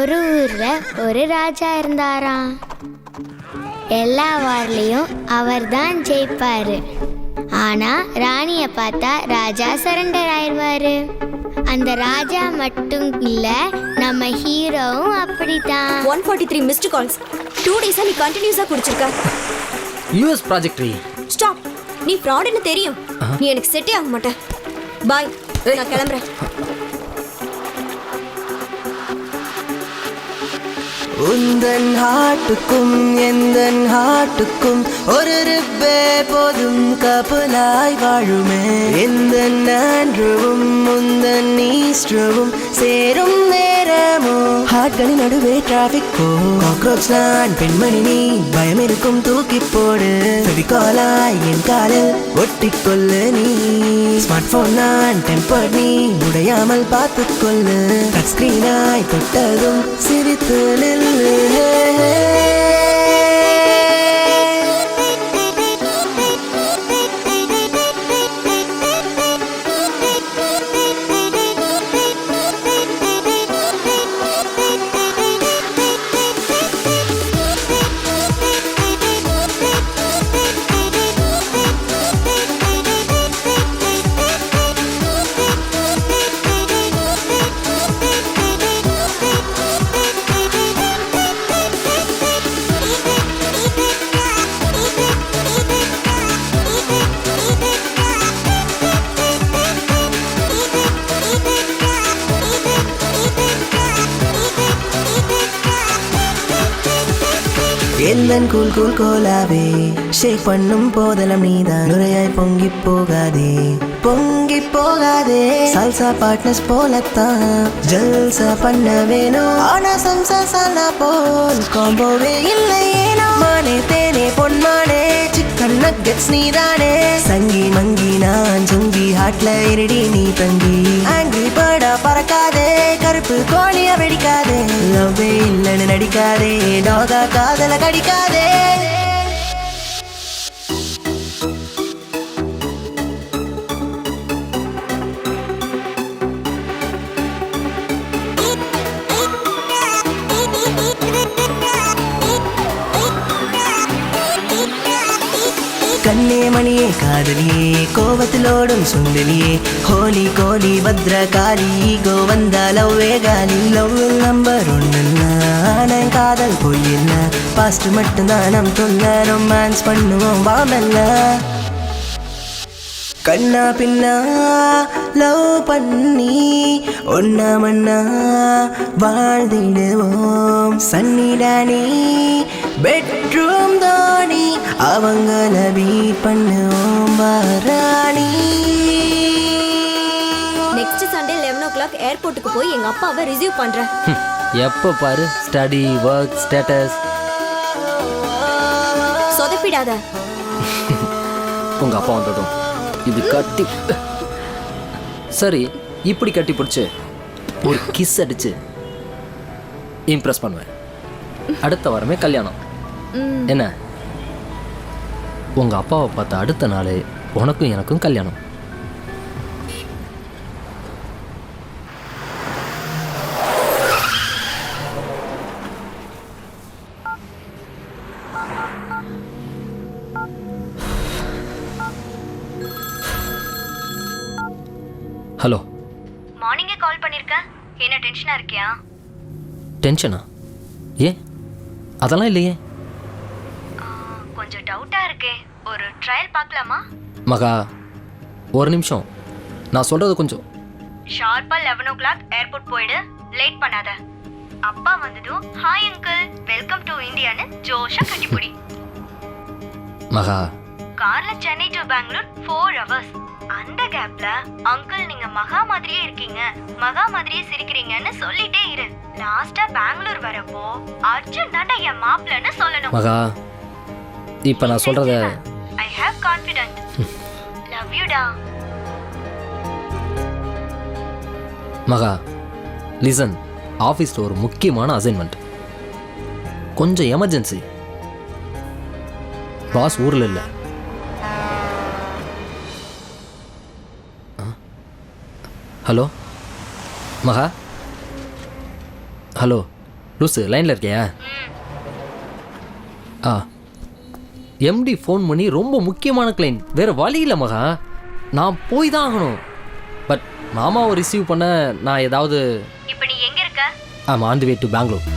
ஒரு ஊர்ல ஒரு ராஜா இருந்தாராம். எல்லா வார்லையும் அவர் தான் ஜெயிப்பாரு. ஆனா ராணிய பார்த்தா ராஜா சரண்டர் ஆயிடுவாரு. அந்த ராஜா மட்டும் இல்ல, நம்ம ஹீரோவும் அப்படித்தான். 143 மிஸ்டு கால்ஸ் 2 டேஸா நீ கண்டினியூஸா குடிச்சிருக்க. யூஎஸ் ப்ராஜெக்ட் ரீ. ஸ்டாப். நீ ஃப்ராடுன்னு தெரியும். நீ எனக்கு செட்டே ஆக மாட்ட. பாய், நான் கிளம்புறேன். உந்தன் ஹாட்டுக்கும் எந்தன் ஹாட்டுக்கும் ஒரு ரிப்பே போதும் கப்பலாய் வாழுமே. எந்தன் ஆண்ட்ரவும் முந்தன் ஈஸ்ட்ரவும் சேரும் நேரமோ ஹாட்களின் நடுவே டிராபிக்கோ. காக்ரோச் நான் பெண்மணி நீ பயம் இருக்கும் தூக்கி போடு. ஃபெவிகாலாய் என் காலில் ஒட்டிக்கொள்ளு நீ. ஸ்மார்ட் போன் நான் டெம்பர் நீ உடையாமல் பார்த்துக்கொள்ளு. டச் ஸ்கிரீனாய் தொட்டதும் சிரித்து நில். எந்தன் கூல் கூல் கோலாவே ஷேக் பண்ணும் போதெல்லாம் நீதான். நுரையாய் பொங்கி போகாதே பொங்கி போகாதே. சால்சா பார்ட்னர்ஸ் போலத்தான் ஜல்சா பண்ண வேணும். ஆனா சம்சா சாலா போல் காம்போவே இல்லை ஏனோ. மானே தேனே பொன்மானே சிக்கன் நக்கெட்ஸ் நீதானே. சங்கி மங்கி நான் சுங்கி ஹாட்ல இருடி நீ தங்கி. ஆங்கிரி பேர்டா பறக்காதே கருப்பு கோழியா வெடிக்காதே. லவ்வே இல்லைன்னு நடிக்காதே டாகா காதல கடிக்காதே. கண்ணே மணியே காதலியே கோவத்திலோடும் சுந்தலியே. ஹோலி கோலி பத்ர காலி கோவந்தா லவ்வே காலி. லவ் நம்பர் 1 காதல் பொய்யில்ல. பாஸ்ட் மட்டும்தான் நம் தொல்ல. ரொமான்ஸ் பண்ணுவோம் வாமல்ல. கண்ணா பின்னா லவ் பண்ணி ஒன்னா மண்ணா வாழ்ந்திடுவோம். சன்னிடானி பெட்ரூம் தோனி அவங்கள பீட் பண்ணுவோம் வாராணி. நெக்ஸ்ட் சண்டே 11 o'clock ஏர்போர்ட்டுக்கு போய் எங்க அப்பாவை ரிசீவ் பண்றேன். எப்போ பாரு ஸ்டடி ஒர்க் ஸ்டேட்டஸ். சொதப்பிடாத. உங்க அப்பா வந்ததும் இது கட்டி சரி இப்படி கட்டி பிடிச்சி ஒரு கிஸ் அடிச்சு இம்ப்ரெஸ் பண்ணுவேன். அடுத்த வாரமே கல்யாணம். என்ன உங்க அப்பாவை பார்த்த அடுத்த நாள் உனக்கும் எனக்கும் கல்யாணம். ஹலோ. மார்னிங்கே கால் பண்ணிருக்கேன். என்ன டென்ஷனா இருக்கியா? டென்ஷனா? ஏன்? அதெல்லாம் இல்லையே. கொஞ்சம் டவுட்டா இருக்கே. ஒரு ட்ரையல் பார்க்கலாமா? மகா ஒரு நிமிஷம், நான் சொல்றது கொஞ்சம். ஷார்ப்பா 11 o'clock ஏர்போர்ட் போயிடு. லேட் பண்ணாத. அப்பா வந்ததும் ஹாய் அங்கிள் வெல்கம் டு இந்தியான்னு ஜோஷா கட்டிப்புடி. மகா கார்ல சென்னை டு பெங்களூர் 4 hours. அந்த கேப்ல அங்கிள் நீங்க மகா மாதிரியே இருக்கீங்க, மகா மாதிரியே சிரிக்கிறீங்கன்னு சொல்லிட்டே இரு. லாஸ்டா பெங்களூர் வரப்போ அர்ஜுன் தாண்டா என் மாப்ளன்னு சொல்லணும். மகா இப்ப நான் சொல்றத I have confidence. Love you டா. மகா லிசன், ஆஃபீஸில் ஒரு முக்கியமான அசைன்மெண்ட், கொஞ்சம் எமர்ஜென்சி. பாஸ் ஊரில் இல்லை. ஹலோ மகா. ஹலோ லூசு லைனில் இருக்கியா? ஆ எம்டி ஃபோன் பண்ணி ரொம்ப முக்கியமான கிளைண்ட், வேறு வழி இல்லை மகா, நான் போய் தான் ஆகணும். பட் மாமாவை ரிசீவ் பண்ண நான் ஏதாவது இப்போ நீ எங்க இருக்க? I'm on the way to Bangalore.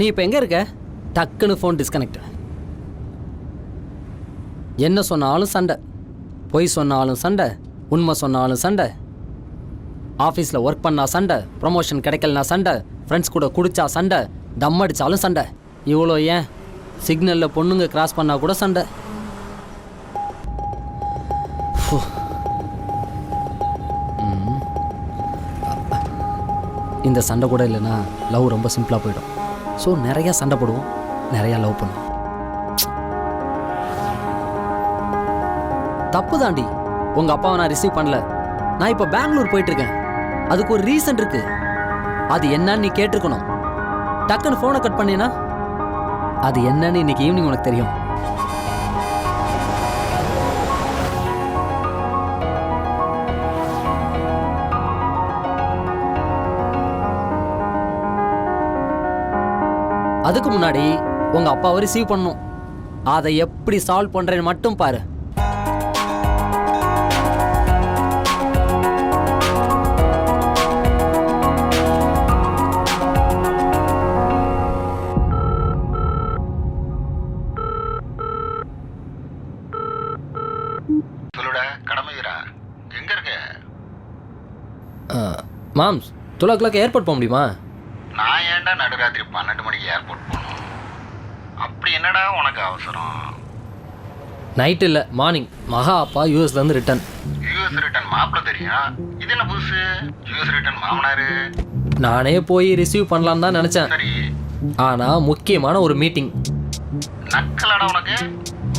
நீ இப்போ எங்கே இருக்க? டக்குன்னு ஃபோன் டிஸ்கனெக்ட். என்ன சொன்னாலும் சண்டை, பொய் சொன்னாலும் சண்டை, உண்மை சொன்னாலும் சண்டை, ஆஃபீஸில் ஒர்க் பண்ணா சண்டை, ப்ரொமோஷன் கிடைக்கலனா சண்டை, ஃப்ரெண்ட்ஸ் கூட குடிச்சா சண்டை, தம் அடித்தாலும் சண்டை. இவ்வளோ ஏன் சிக்னலில் பொண்ணுங்க கிராஸ் பண்ணால் கூட சண்டை. இந்த சண்டை கூட இல்லைன்னா லவ் ரொம்ப சிம்பிளாக போயிடும். ஸோ நிறையா சண்டை போடுவோம், நிறையா லவ் பண்ணுவோம். தப்பு தாண்டி உங்கள் அப்பாவை நான் ரிசீவ் பண்ணல. நான் இப்போ பெங்களூர் போயிட்டுருக்கேன். அதுக்கு ஒரு ரீசன் இருக்கு. அது என்னன்னு நீ கேட்டிருக்கணும். டக்குன்னு ஃபோனை கட் பண்ணினா அது என்னன்னு இன்னைக்கு ஈவினிங் உனக்கு தெரியும். அதுக்கு முன்னாடி உங்க அப்பாவை ரிசீவ் பண்ணணும். அதை எப்படி சால்வ் பண்றேன்னு மட்டும் பாரு. சொல்லுடா கடமைவீரா, எங்க இருக்க? மாம்ஸ் 12 o'clock ஏர்போர்ட் போக முடியுமா? நான் ஏன்டா நடுராத்திரி 12 மணிக்கு ஏர்போர்ட் போகணும்? அப்படி என்னடா உனக்கு அவசரம்? நைட் இல்லை, மார்னிங். மகா அப்பா யூஎஸ்லேருந்து ரிட்டர்ன். யூஎஸ் ரிட்டர்ன் மாப்பிள்ள தெரியும், இது என்ன புதுசு? யூஎஸ் ரிட்டர்ன் மாமனாரு. நானே போய் ரிசீவ் பண்ணலான்னு தான் நினச்சேன். சரி, ஆனால் முக்கியமான ஒரு மீட்டிங். நக்கலாடா உனக்கு?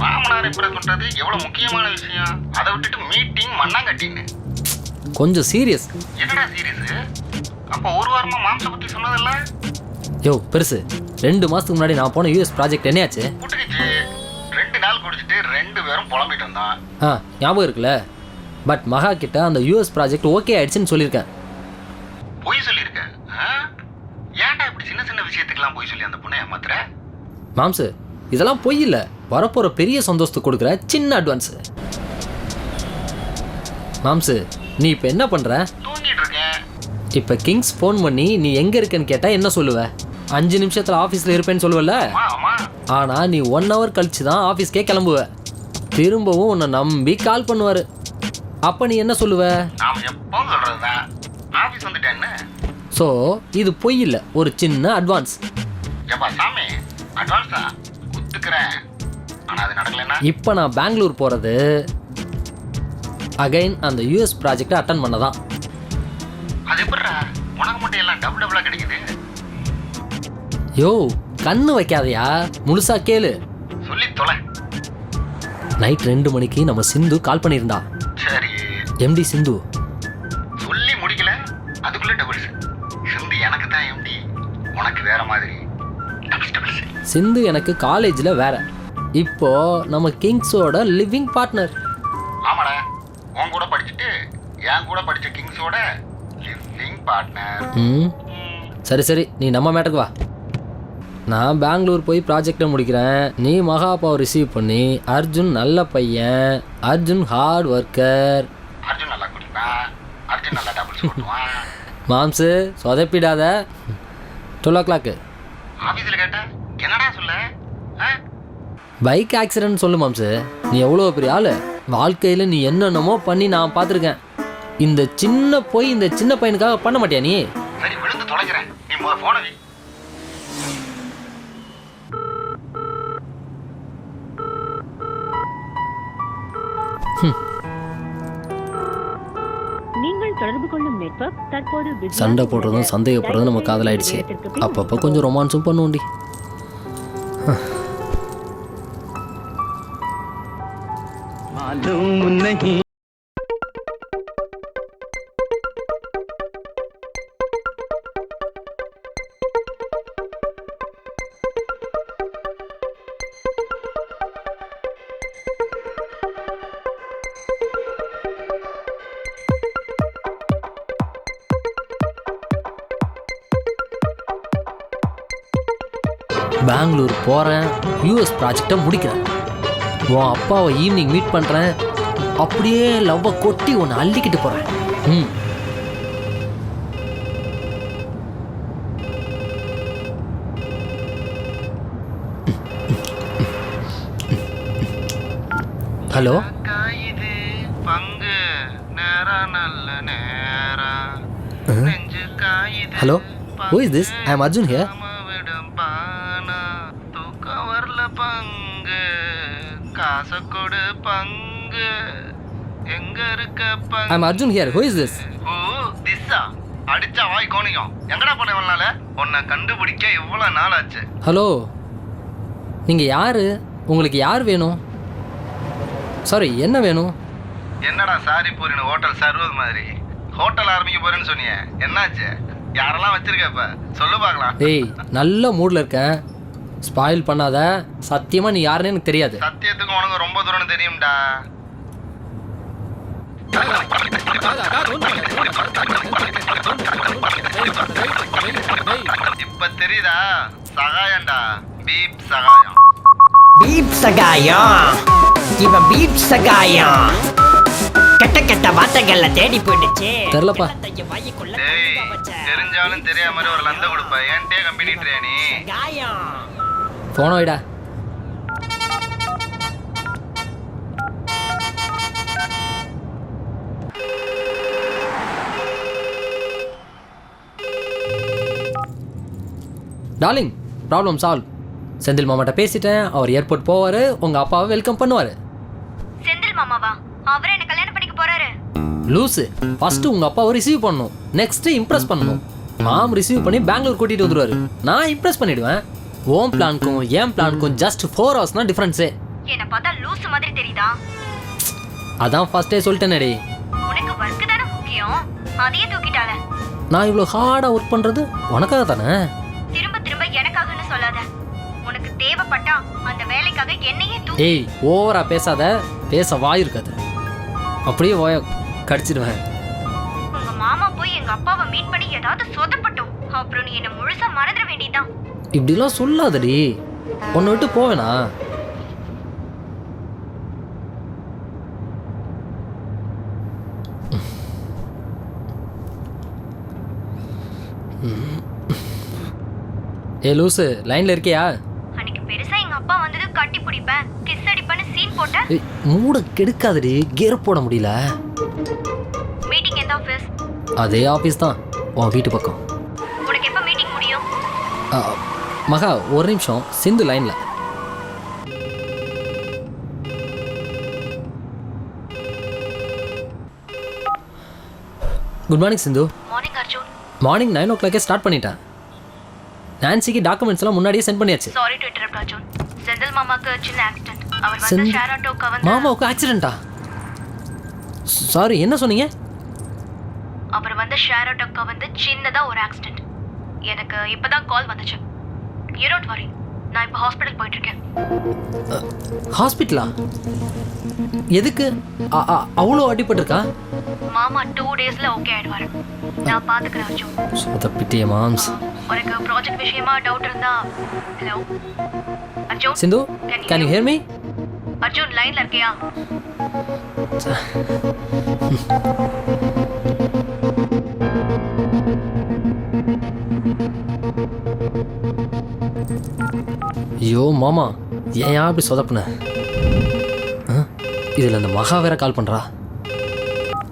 மாமனார் இம்ப்ரெஸ் பண்றது எவ்வளவு முக்கியமான விஷயம். அதை விட்டுட்டு மீட்டிங் மண்ணாங்கட்டின்னு. கொஞ்சம் சீரியஸ். என்னடா சீரியஸ்? அப்போ ஒரு வாரமா மாம்ச பத்தி சொன்னதில்ல? யோ பெருசு, 2 மாதத்துக்கு முன்னாடி நான் போன யூஎஸ் ப்ராஜெக்ட் என்னையாச்சு? கூட்டுக்குச்சு. 2 நாள் குடிச்சிட்டு 2 பேரும் புலம்பிட்டு வந்தான். ஞாபகம் இருக்குல்ல? பட் மகா கிட்ட அந்த யூஎஸ் ப்ராஜெக்ட் ஓகே ஆயிடுச்சுன்னு சொல்லியிருக்கேன். பொய் சொல்லியிருக்க? ஏன்டா இப்படி சின்ன சின்ன விஷயத்துக்கெல்லாம் பொய் சொல்லி அந்த பொண்ணை ஏமாத்துற? மாம்சு, இதெல்லாம் பொய் இல்லை, வரப்போகிற பெரிய சந்தோஷத்துக்கு கொடுக்குற சின்ன அட்வான்ஸு. மாம்சு, நீ இப்போ என்ன பண்ணுற? தூங்கிட்டு இருக்கேன். இப்போ கிங்ஸ் ஃபோன் பண்ணி நீ எங்கே இருக்கேன்னு கேட்டால் என்ன சொல்லுவ? 5 நிமிஷத்தில் ஆஃபீஸில் இருப்பேன்னு சொல்லுவல. ஆனால் நீ 1 hour கழிச்சு தான் ஆஃபீஸ்க்கே கிளம்புவ. திரும்பவும் உன்னை நம்பி கால் பண்ணுவார். அப்போ நீ என்ன சொல்லுவ? நாம எப்போ சொல்கிறதுதான் ஆஃபீஸ் வந்துட்டேன்னு. ஸோ இது பொய் இல்லை, ஒரு சின்ன அட்வான்ஸ். ஏப்பா சாமி, அட்வான்ஸா ஒத்துக்கிறேன், ஆனால் அது நடக்கலைன்னா? இப்போ நான் பெங்களூர் போகிறது அகைன் அந்த யூஎஸ் ப்ராஜெக்டை அட்டன் பண்ண தான். அது எப்படிடா உனக்கு மட்டும் எல்லாம் டபுள் டபுளாக கிடைக்குது? யோ, கண்ணு வைக்காதையா, முழுசா கேளு. சொல்லி தொலை. நைட் 2 மணிக்கு நம்ம சிந்து கால் பண்ணியிருந்தா. சரி, எம்டி சிந்து. சொல்லி முடிக்கல அதுக்குள்ளே டபுள்ஸ். சிந்து எனக்கு தான் எம்டி, உனக்கு வேற மாதிரி டபுள்ஸ். சிந்து எனக்கு காலேஜில் வேற, இப்போ நம்ம கிங்ஸோட லிவிங் பார்ட்னர். ஆமாடா, உன் கூட படிச்சுட்டு என் கூட படித்த கிங்ஸோட லிவிங் பார்ட்னர். சரி சரி, நீ நம்ம மேட்டருக்கு வா. நான் பெங்களூர் போய் ப்ராஜெக்டை முடிக்கிறேன். நீ மகா அப்பாவை ரிசீவ் பண்ணி, அர்ஜுன் நல்ல பையன், அர்ஜுன் ஹார்ட் ஒர்க்கர், அர்ஜுன் நல்லா குடிப்பான், அர்ஜுன் நல்லா டபுள்ஸ் போட்டுவான். மாம்சு சொதப்பிடாத. 12 o'clock ஆஃபீஸில் கேட்டேன், என்னடா சொல்ல? பைக் ஆக்சிடென்ட் சொல்லு மாம்சு. நீ எவ்வளோ பெரிய ஆள், வாழ்க்கையில் நீ என்னென்னமோ பண்ணி நான் பார்த்துருக்கேன். இந்த சின்ன போய் இந்த சின்ன பையனுக்காக பண்ண மாட்டியா நீ? சரி, விழுந்து தொலைக்கிறேன், நீ முதல்ல ஃபோனை வை. நீங்கள் தொடர்பு கொள்ளும் நெட்வொர்க் தற்போது busy சண்டை போடுறதும் சந்தேகப்படுறதும் நம்ம காதல் ஆயிடுச்சு. அப்பப்போ கொஞ்சம் ரொமான்ஸும் பண்ணுவோண்டி. பெங்களூர் போகிறேன், யூஎஸ் ப்ராஜெக்டை முடிக்கிறேன். உன் அப்பாவை ஈவினிங் மீட் பண்ணுறேன், அப்படியே லவ்வை கொட்டி உன்னை அள்ளிக்கிட்டு போகிறேன். ஹலோ இது பங்கு நேரம் நல்ல நேரம். Hello, who is this? I am Arjun here. தூக்கம் வரல பங்கு, காசை கொடு பங்கு, எங்க இருக்க I am Arjun here. Who is this? ஓ திஸ்ஸா, அடிச்சா வாய் கோணிக்கும். எங்கடா போன இவனால? உன்னை கண்டுபிடிக்க எவ்வளவு நாள் ஆச்சு? ஹலோ, நீங்கள் யார்? உங்களுக்கு யார் வேணும்? சாரி, என்ன வேணும்? என்னடா சாரி பூரின்னு ஹோட்டல் சர்வது மாதிரி ஹோட்டல் ஆரம்பிக்க போறேன்னு சொன்னியே, என்னாச்சு? யாரெல்லாம் வச்சிருக்க இப்ப சொல்லு பார்க்கலாம். ஏய், நல்ல மூடில் இருக்கேன், ஸ்பாயில் பண்ணாத. சத்தியமாக நீ யாருன்னு எனக்கு தெரியாது. சத்தியத்துக்கு உனக்கு ரொம்ப தூரம் தெரியும்டா. இப்ப தெரியுதா? சகாயம்டா, பீப் சகாயம். பீப் சகாயம், இவன் பீப் சகாயம். கெட்ட கெட்ட வார்த்தைகள்ல தேடி போயிடுச்சு. தெரிலப்பா. டேய், தெரிஞ்சாலும் தெரியாம மாதிரி ஒரு லந்த கொடுப்ப. ஏன்டே கம்பெனி ட்ரேனி போன வைடா. Darling, problem solve. செந்தில் மாமாட்ட பேசிட்டேன், அவர் ஏர்போர்ட் போவார், உங்கள் அப்பாவை வெல்கம் பண்ணுவார். செந்தில் மாமாவா? அவரே என்ன கல்யாணம் பண்ணிக்க போறாரு? லூஸு, ஃபஸ்ட்டு உங்கள் அப்பாவை ரிசீவ் பண்ணணும், நெக்ஸ்ட்டு இம்ப்ரெஸ் பண்ணணும். மாம் ரிசீவ் பண்ணி பெங்களூர் கூட்டிகிட்டு வந்துடுவார், நான் இம்ப்ரெஸ் பண்ணிவிடுவேன். ஓம் பிளானுக்கும் ஏன் பிளானுக்கும் ஜஸ்ட் 4 hours தான் டிஃப்ரென்ஸே. என்ன பார்த்தா லூசு மாதிரி தெரியுதா? அதான் ஃபஸ்ட்டே சொல்லிட்டேனேடி. உனக்கு ஒர்க் தானே முக்கியம், அதையே தூக்கிட்டால. நான் இவ்வளோ ஹார்டாக ஒர்க் பண்ணுறது உனக்காக தானே? திரும்ப திரும்ப எனக்காகன்னு சொல்லாத. உனக்கு தேவைப்பட்டா அந்த வேலைக்காக என்னையே ஏய், ஓவரா பேசாத, பேச வாய் இருக்காது. அப்படியே ஓய கடிச்சிடுவேன். உங்க மாமா போய் எங்க அப்பாவை மீட் பண்ணி ஏதாவது சொதப்பட்டோம், அப்புறம் நீ என்ன முழுசா மறந்துட வேண்டியதுதான். இப்படிலாம் சொல்லாதடி, உன்னை விட்டு போவேனா? ஏ லூசு, லைன்ல இருக்கியா? அன்னைக்கு பெருசா எங்க அப்பா வந்தது கட்டி பிடிப்பேன், கிஸ் அடிப்பேன்னு சீன் போட்ட. ஏய், மூட கெடுக்காதடி, கியர் போட முடியல. மீட்டிங் எந்த ஆஃபீஸ்? அதே ஆஃபீஸ் தான், உன் வீட்டு பக்கம். உனக்கு எப்ப மீட்டிங் முடியும்? மகா ஒரு நிமிஷம், சிந்து லைன்ல. Good morning Sindhu. Morning Arjun. Morning 9 o'clock start பண்ணிட்டேன். நான்சிக்கு டாக்குமெண்ட்ஸ் எல்லாம் முன்னாடியே சென்ட் பண்ணியாச்சு. Sorry to interrupt Arjun. Senthil மாமாக்கு சின்ன ஆக்சிடென்ட். அவர் வந்து செந்தில் ஷேர் ஆட்டோக்கு வந்து மாமாவுக்கு ஆக்சிடென்ட்டா? சாரி, என்ன சொன்னீங்க? அவர் வந்து ஷேர் ஆட்டோக்கு வந்து சின்னதா ஒரு ஆக்சிடென்ட். எனக்கு இப்பதான் கால் வந்துச்சு. யூ டோன்ட் வரி, நான் இப்போ ஹாஸ்பிடல் போயிட்டு இருக்கேன். ஹாஸ்பிட்டலா? எதுக்கு? அவ்வளோ அடிபட்டிருக்கா? மாமா 2 daysல ஓகே ஆயிடுவாரு. நான் பாத்துக்கிறேன் அர்ஜுன். சொதப்பிட்டியே மாம்ஸ். உனக்கு ப்ராஜெக்ட் விஷயமா டவுட் இருந்தா. Hello Arjun. Sindhu, can you hear me? Arjun லைன்ல இருக்கியா? ஐயோ மாமா, ஏன் அப்படி சொதப்புன? இதில் அந்த மகா வேற கால் பண்ணுறா.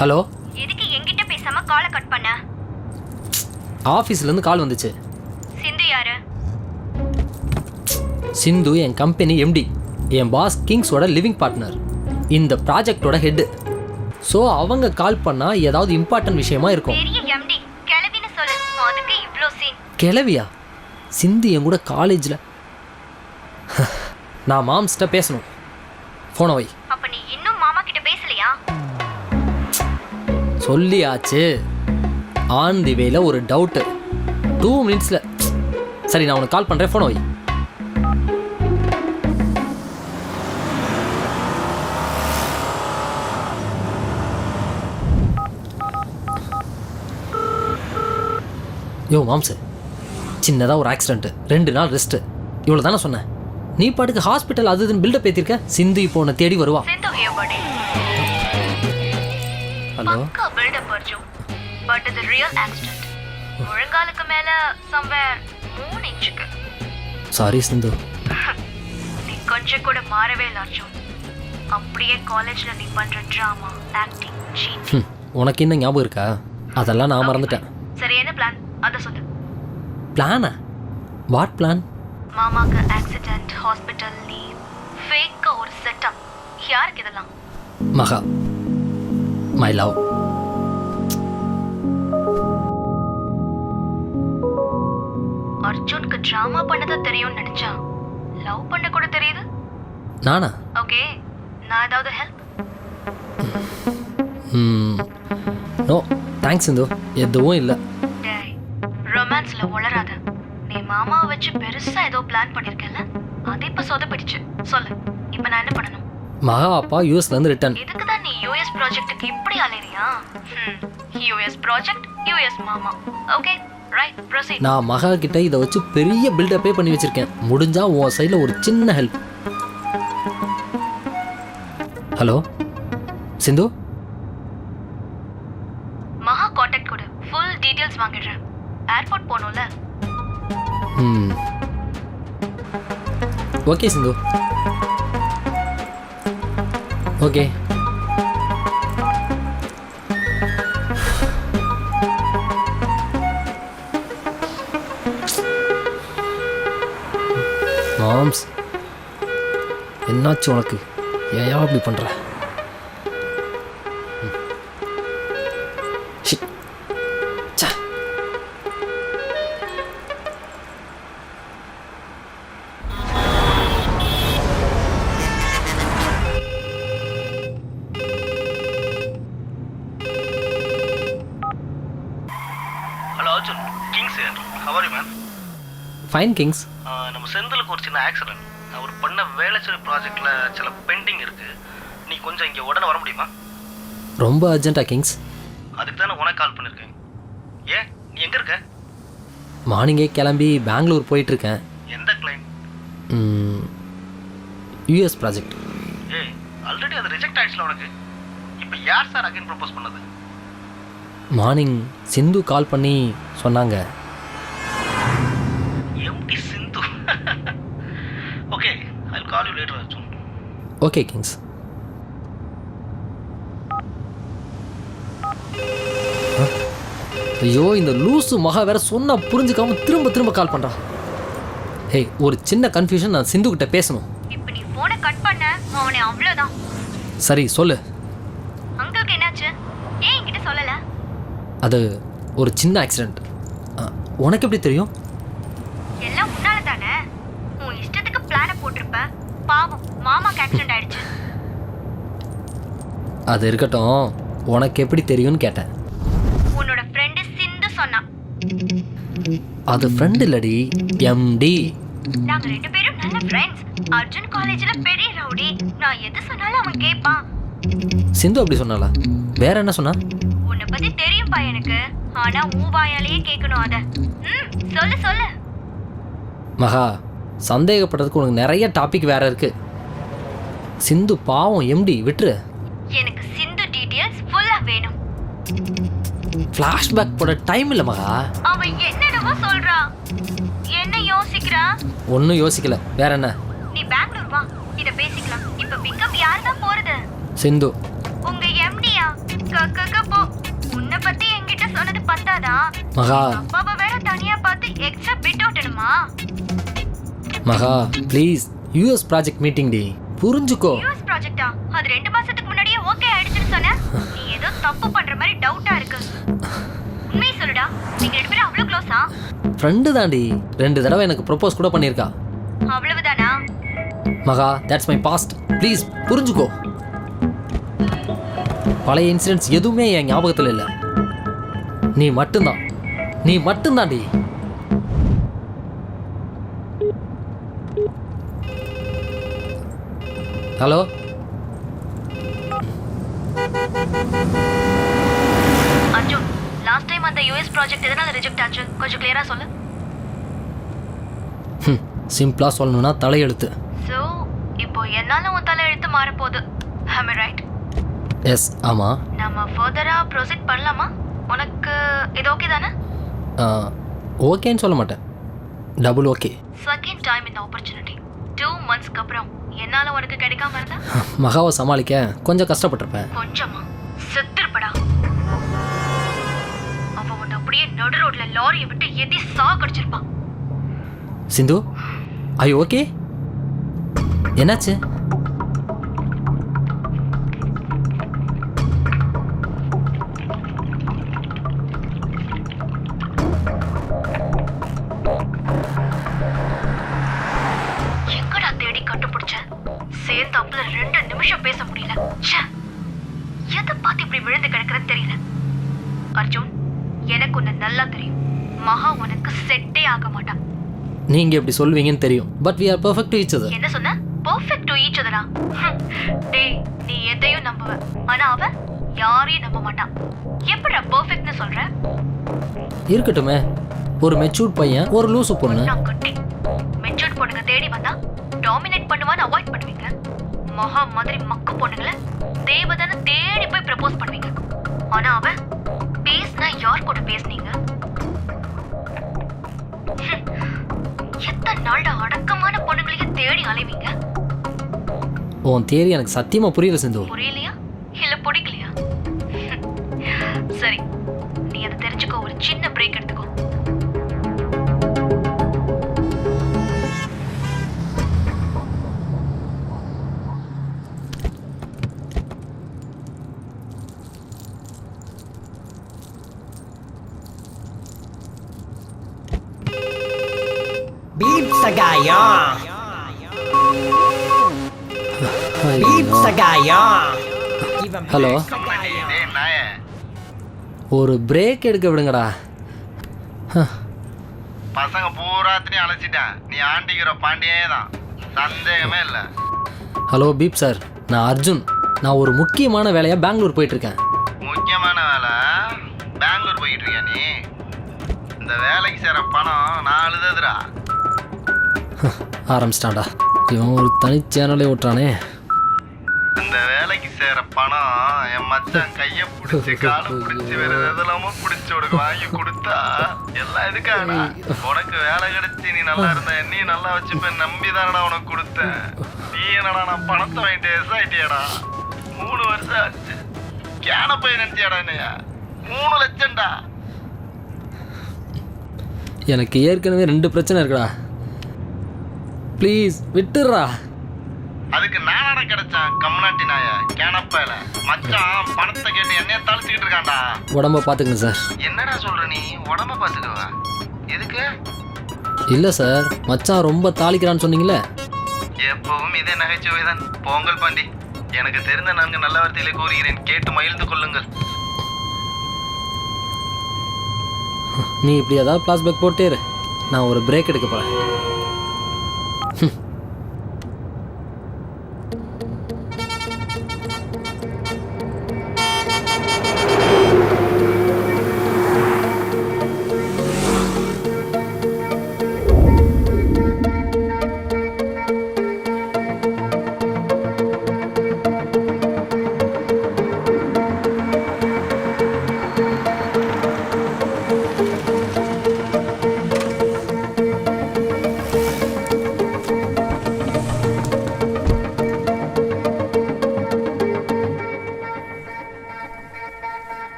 ஹலோ, எதுக்கு என்கிட்ட பேசாம காலை கட் பண்ண? ஆஃபீஸ்லேருந்து கால் வந்துச்சு. சிந்து யாரு? சிந்து என் கம்பெனி எம்டி, என் பாஸ் கிங்ஸோட லிவிங் பார்ட்னர், இந்த ப்ராஜெக்டோட ஹெட்டு. ஸோ அவங்க கால் பண்ணால் ஏதாவது இம்பார்ட்டன்ட் விஷயமா இருக்கும். பெரிய எம்டி கிளவின்னு சொல்லு, அதுக்கு இவ்ளோ சீன். கிளவியா? சிந்து என் கூட காலேஜில். நான் மாம்ஸ்கிட்ட பேசணும், ஃபோனை வை. அப்ப நீ இன்னும் மாமா கிட்ட பேசலையா? சொல்லியாச்சு. ஆன் தி வேல ஒரு டவுட்டு, 2 minutesல. சரி, நான் உனக்கு கால் பண்ணுறேன், ஃபோனை வை. யோ மாம்சு, சின்னதாக ஒரு ஆக்சிடென்ட்டு, 2 நாள் ரெஸ்ட்டு, இவ்வளோ தானே சொன்னேன். நீ பாட்டுக்கு ஹாஸ்பிட்டல் அது இதுன்னு பில்டப் ஏற்றிருக்க. சிந்து இப்போ உன்னை தேடி வருவா. சிந்து ஹியர் படி. ஹலோ, பக்கா பில்டப் அர்ஜுன், பட் இது ரியல் ஆக்சிடென்ட். முழங்காலுக்கு மேல சம்வேர் 3 இன்ச்சுக்கு. சாரி சிந்து. நீ கொஞ்சம் கூட மாறவே இல்லை அர்ஜுன். அப்படியே காலேஜ்ல நீ பண்ற ட்ராமா, ஆக்டிங், சீட்டிங். உனக்கு இன்னும் ஞாபகம் இருக்கா? அதெல்லாம் நான் மறந்துட்டேன். சரி, என்ன பிளான் அத சொல்லு. பிளானா? What plan? மாமாக்கு ஆக்சிடென்ட், ஹாஸ்பிட்டல் லீவ், ஃபேக்கா ஒரு செட்டப். யாருக்கு இதெல்லாம்? மகா, மை லவ். அர்ஜுனுக்கு ட்ராமா பண்ணதா தெரியும்னு நினைச்சா லவ் பண்ண கூட தெரியுது. நானா? ஓகே, நான் ஏதாவது ஹெல்ப்? நோ தேங்க்ஸ் சிந்து, எதுவும் இல்லை. டேய், ரொமான்ஸ்ல உளராத. நீ மாமாவை வச்சு பெருசா ஏதோ பிளான் பண்ணிருக்கல, அது இப்ப சொதப்பிடுச்சு. சொல்லு, இப்ப நான் என்ன பண்ணணும்? மகா அப்பா யூஎஸ்லேருந்து ரிட்டர்ன். இதுக்கு தான் நீ யூஎஸ் ப்ராஜெக்ட்டுக்கு இப்படி அலையறியா? யூஎஸ் ப்ராஜெக்ட், யூஎஸ் மாமா. Okay right, proceed. நான் மகா கிட்ட இதை வச்சு பெரிய பில்டப்பே பண்ணி வச்சிருக்கேன். முடிஞ்சா உன் சைடில் ஒரு சின்ன ஹெல்ப். ஹலோ சிந்து, மகா கான்டாக்ட் கொடு, ஃபுல் டீடைல்ஸ் வாங்கிடுறேன். ஏர்போர்ட் போகணும்ல. ஓகே சிந்து, ஓகே. மாம்ஸ், என்னாச்சு உனக்கு? ஏன் அப்படி பண்ற? Hello Arjun, Kings here. How are you man? Fine Kings. நம்ம செந்திலுக்கு ஒரு சின்ன ஆக்சிடென்ட். அவர் பண்ண வேலைச்சேரி ப்ராஜெக்டில் சில பெண்டிங் இருக்குது. நீ கொஞ்சம் இங்கே உடனே வர முடியுமா? ரொம்ப அர்ஜென்ட்டா கிங்ஸ்? அதுக்கு தானே உனக்கு கால் பண்ணியிருக்கேன். ஏன் நீ எங்கே இருக்க? மார்னிங்கே கிளம்பி பெங்களூர் போயிட்டுருக்கேன். எந்த கிளைண்ட்? US project. ஏய் ஆல்ரெடி அது ரிஜெக்ட் ஆயிடுச்சுல உனக்கு. இப்போ யார் சார் அகைன் ப்ரப்போஸ் பண்ணது? மார்னிங் சிந்து கால் பண்ணி சொன்னாங்க. MD Sindhu. Okay I will call you later Arjun. Okay Kings. ஐயோ இந்த லூசு மகா வேற சொன்னா புரிஞ்சுக்காம திரும்ப திரும்ப கால் பண்ணுறான். ஹே ஒரு சின்ன கன்ஃபியூஷன், நான் சிந்து கிட்ட பேசணும். இப்போ நீ போனை கட் பண்ண அவனை அவ்வளோதான். சரி சொல்லு. அங்கிளுக்கு என்னாச்சு? ஏன் என்கிட்ட சொல்லலை? அது ஒரு சின்ன ஆக்சிடெண்ட். உனக்கு எப்படி தெரியும்? எல்லாம் முன்னால தானே. உன் இஷ்டத்துக்கு பிளானை போட்டிருப்ப. பாவம் மாமாக்கு ஆக்சிடென்ட் ஆயிடுச்சு. அது இருக்கட்டும், உனக்கு எப்படி தெரியும்னு கேட்டேன். உன்னோட ஃப்ரெண்டு சிந்து சொன்னான். அது ஃப்ரெண்ட் இல்லடி, எம்டி. நாங்க 2 பேரும் நல்ல ஃப்ரெண்ட்ஸ். அர்ஜுன் காலேஜ்ல பெரிய ரவுடி. நான் எது சொன்னாலும் அவன் கேட்பான். சிந்து அப்படி சொன்னாலா? வேற என்ன சொன்னா? உன்னை பத்தி தெரியும்பா எனக்கு. ஆனா உன் வாயாலேயே கேட்கணும் அத. சொல்லு சொல்லு. மகா, சந்தேகப்படுறதுக்கு உனக்கு நிறைய டாபிக் வேற இருக்கு. சிந்து பாவம் எம்டி, விட்டுரு. எனக்கு சிந்து டீடைல்ஸ் ஃபுல்லா வேணும். ஃப்ளாஷ்பேக் போட டைம் இல்லை மகா. அவன் என்னென்னவோ சொல்றான். என்ன யோசிக்கிறா? ஒன்றும் யோசிக்கல. வேற என்ன? நீ பெங்களூர் வா, இத பேசிக்கலாம். இப்ப பிக்கப் யார் தான் போறது? சிந்து. உங்க எம்டியா? போ. உன்னை பத்தி என்கிட்ட சொன்னது பத்தாதா? மகா. அப்பாவை வேற தனியா பார்த்து எக்ஸ்ட்ரா பிட் ஓட்டணுமா? Maha please, US project meeting டி, புரிஞ்சுக்கோ. யூஎஸ் ப்ராஜெக்ட்டா? அது 2 மாசத்துக்கு முன்னாடியே ஓகே ஆயிடுச்சுன்னு சொன்ன. நீ ஏதோ தப்பு பண்ற மாதிரி டவுட்டா இருக்கு. உண்மையை சொல்லுடா, நீங்க 2 பேரும் அவ்வளவு க்ளோஸா? ஃப்ரெண்டு தாண்டி. 2 தடவை எனக்கு ப்ரொபோஸ் கூட பண்ணியிருக்கா. அவ்வளவுதானா? மகா, தட்ஸ் மை பாஸ்ட். ப்ளீஸ் புரிஞ்சுக்கோ. பழைய இன்சிடென்ட்ஸ் எதுவுமே என் ஞாபகத்தில் இல்லை. நீ மட்டும்தான், நீ மட்டும்தாண்டி. ஹலோ. அர்ஜுன், லாஸ்ட் டைம் அந்த யூஎஸ் ப்ராஜெக்ட் எதனால ரிஜெக்ட் ஆச்சு? கொஞ்சம் கிளியரா சொல்லு. சிம்பிளாக சொல்லணும்னா தலையெழுத்து. ஸோ இப்போ என்னால உன் தலை எழுத்து மாறப்போகுது. am I right? எஸ், ஆமாம். நம்ம ஃபர்தரா ப்ரொசீட் பண்ணலாமா? உனக்கு இது ஓகே தானே? ஓகேன்னு சொல்ல மாட்டேன், டபுள் ஓகே. செகண்ட் டைம் இந்த ஆப்பர்ச்சுனிட்டி 2 monthsக்கு அப்புறம் என்னால உனக்கு கிடைக்காம இருந்தா மகாவை சமாளிக்க கொஞ்சம் கஷ்டப்பட்டிருப்பேன். கொஞ்சமா செத்துருப்படா. அவன் உன்னை அப்படியே நடு ரோட்ல லாரியை விட்டு எதி சாகடிச்சிருப்பான். சிந்து, ஐயோ ஓகே? என்னாச்சு? எங்கடா தேடி கண்டுபிடிச்ச? சேர்ந்தாப்புல 2 நிமிஷம் பேச முடியல. எதை பார்த்து இப்படி விழுந்து கிடக்குறன்னு தெரியல. அர்ஜுன், எனக்கு உன்னை நல்லா தெரியும். மகா உனக்கு செட்டே ஆக மாட்டான். நீங்க எப்படி சொல்வீங்கன்னு தெரியும். But we are perfect to each other. என்ன சொன்ன? பெர்ஃபெக்ட் டு ஈச் அதரா? டேய், நீ எதையும் நம்புவ, ஆனா அவன் யாரையும் நம்ப மாட்டான். எப்படிடா பெர்ஃபெக்ட்னு சொல்ற? இருக்கட்டுமே, ஒரு மெச்சூர்ட் பையன், ஒரு லூசு பொண்ணு. நான் கட்டி மெச்சூர்ட் பொண்ணுங்க தேடி வந்தா டாமினேட் பண்ணுவான்னு அவாய்ட் பண்ணுவீங்க. மகா மாதிரி மக்கு பொண்ணுங்களை தேவதான தேடி போய் ப்ரப்போஸ் பண்ணுவீங்க. ஆனா அவன் பேசினா யார் கூட பேசுனீங்க? எத்தனை நாள்டா அடக்கமான பொண்ணுங்களையும் தேடி அலைவீங்க? உன் தேரி எனக்கு சத்தியமா புரியல சிந்து. புரியலையா இல்ல பிடிக்கலையா? சரி, நீ அதை தெரிஞ்சுக்கோ. ஒரு சின்ன பிரேக் எடுத்துக்கோ. பீப் சகாயம், பீப் சகாயம். இவன் ஹலோ. டேய் நாயே, ஒரு பிரேக் எடுக்க விடுங்கடா. பசங்க பூராத்தினையும் அழைச்சிட்டேன். நீ ஆண்டிக்கிற பாண்டியே தான், சந்தேகமே இல்லை. ஹலோ பீப் சார், நான் அர்ஜுன். நான் ஒரு முக்கியமான வேலையாக பெங்களூர் போயிட்டுருக்கேன். முக்கியமான வேலை பெங்களூர் போயிட்டு இருக்கியா நீ? இந்த வேலைக்கு சேர பணம் நான் அழுதுறா. ஆரம்பிச்சிட்டான்டா இவன் ஒரு தனி சேனலே ஓட்டுறானே. இந்த வேலைக்கு சேர பணம் என் மச்சான் கையை பிடிச்சி காலை பிடிச்சி வேற எதெல்லாமோ பிடிச்சி உனக்கு வாங்கி கொடுத்தா எல்லாம் எதுக்காடா? உனக்கு வேலை கிடைச்சி நீ நல்லா இருந்த என்னையும் நல்லா வச்சுப்ப நம்பி தானடா உனக்கு கொடுத்தேன். நீ என்னடா நான் பணத்தை வாங்கிட்டு ஆயிட்டியாடா? 3 வருஷம் ஆச்சு. கேன போய் நினைச்சியாடா என்னையா? 3 லட்சம்டா. எனக்கு ஏற்கனவே 2 பிரச்சனை இருக்குடா. ப்ளீஸ் விட்டுடுறா. அதுக்கு நானடா கிடைச்சேன் கம்நாட்டி நாய கேனப்பையில. மச்சான் பணத்தை கேட்டு என்னைய தளிச்சுக்கிட்டு இருக்கான்டா. உடம்ப பார்த்துக்கங்க சார். என்னடா சொல்ற நீ? உடம்ப பாத்துக்கவா? எதுக்கு? இல்லை சார், மச்சான் ரொம்ப தாளிக்கிறான்னு சொன்னீங்களே. எப்பவும் இதே நகைச்சுவை தான். பொங்கல் பாண்டி, எனக்கு தெரிந்த நான்கு நல்ல வார்த்தைகளை கூறுகிறேன், கேட்டு மகிழ்ந்து கொள்ளுங்கள். நீ இப்படி ஏதாவது ஃப்ளாஷ்பேக் போட்டே இரு, நான் ஒரு பிரேக் எடுக்க போகிறேன்.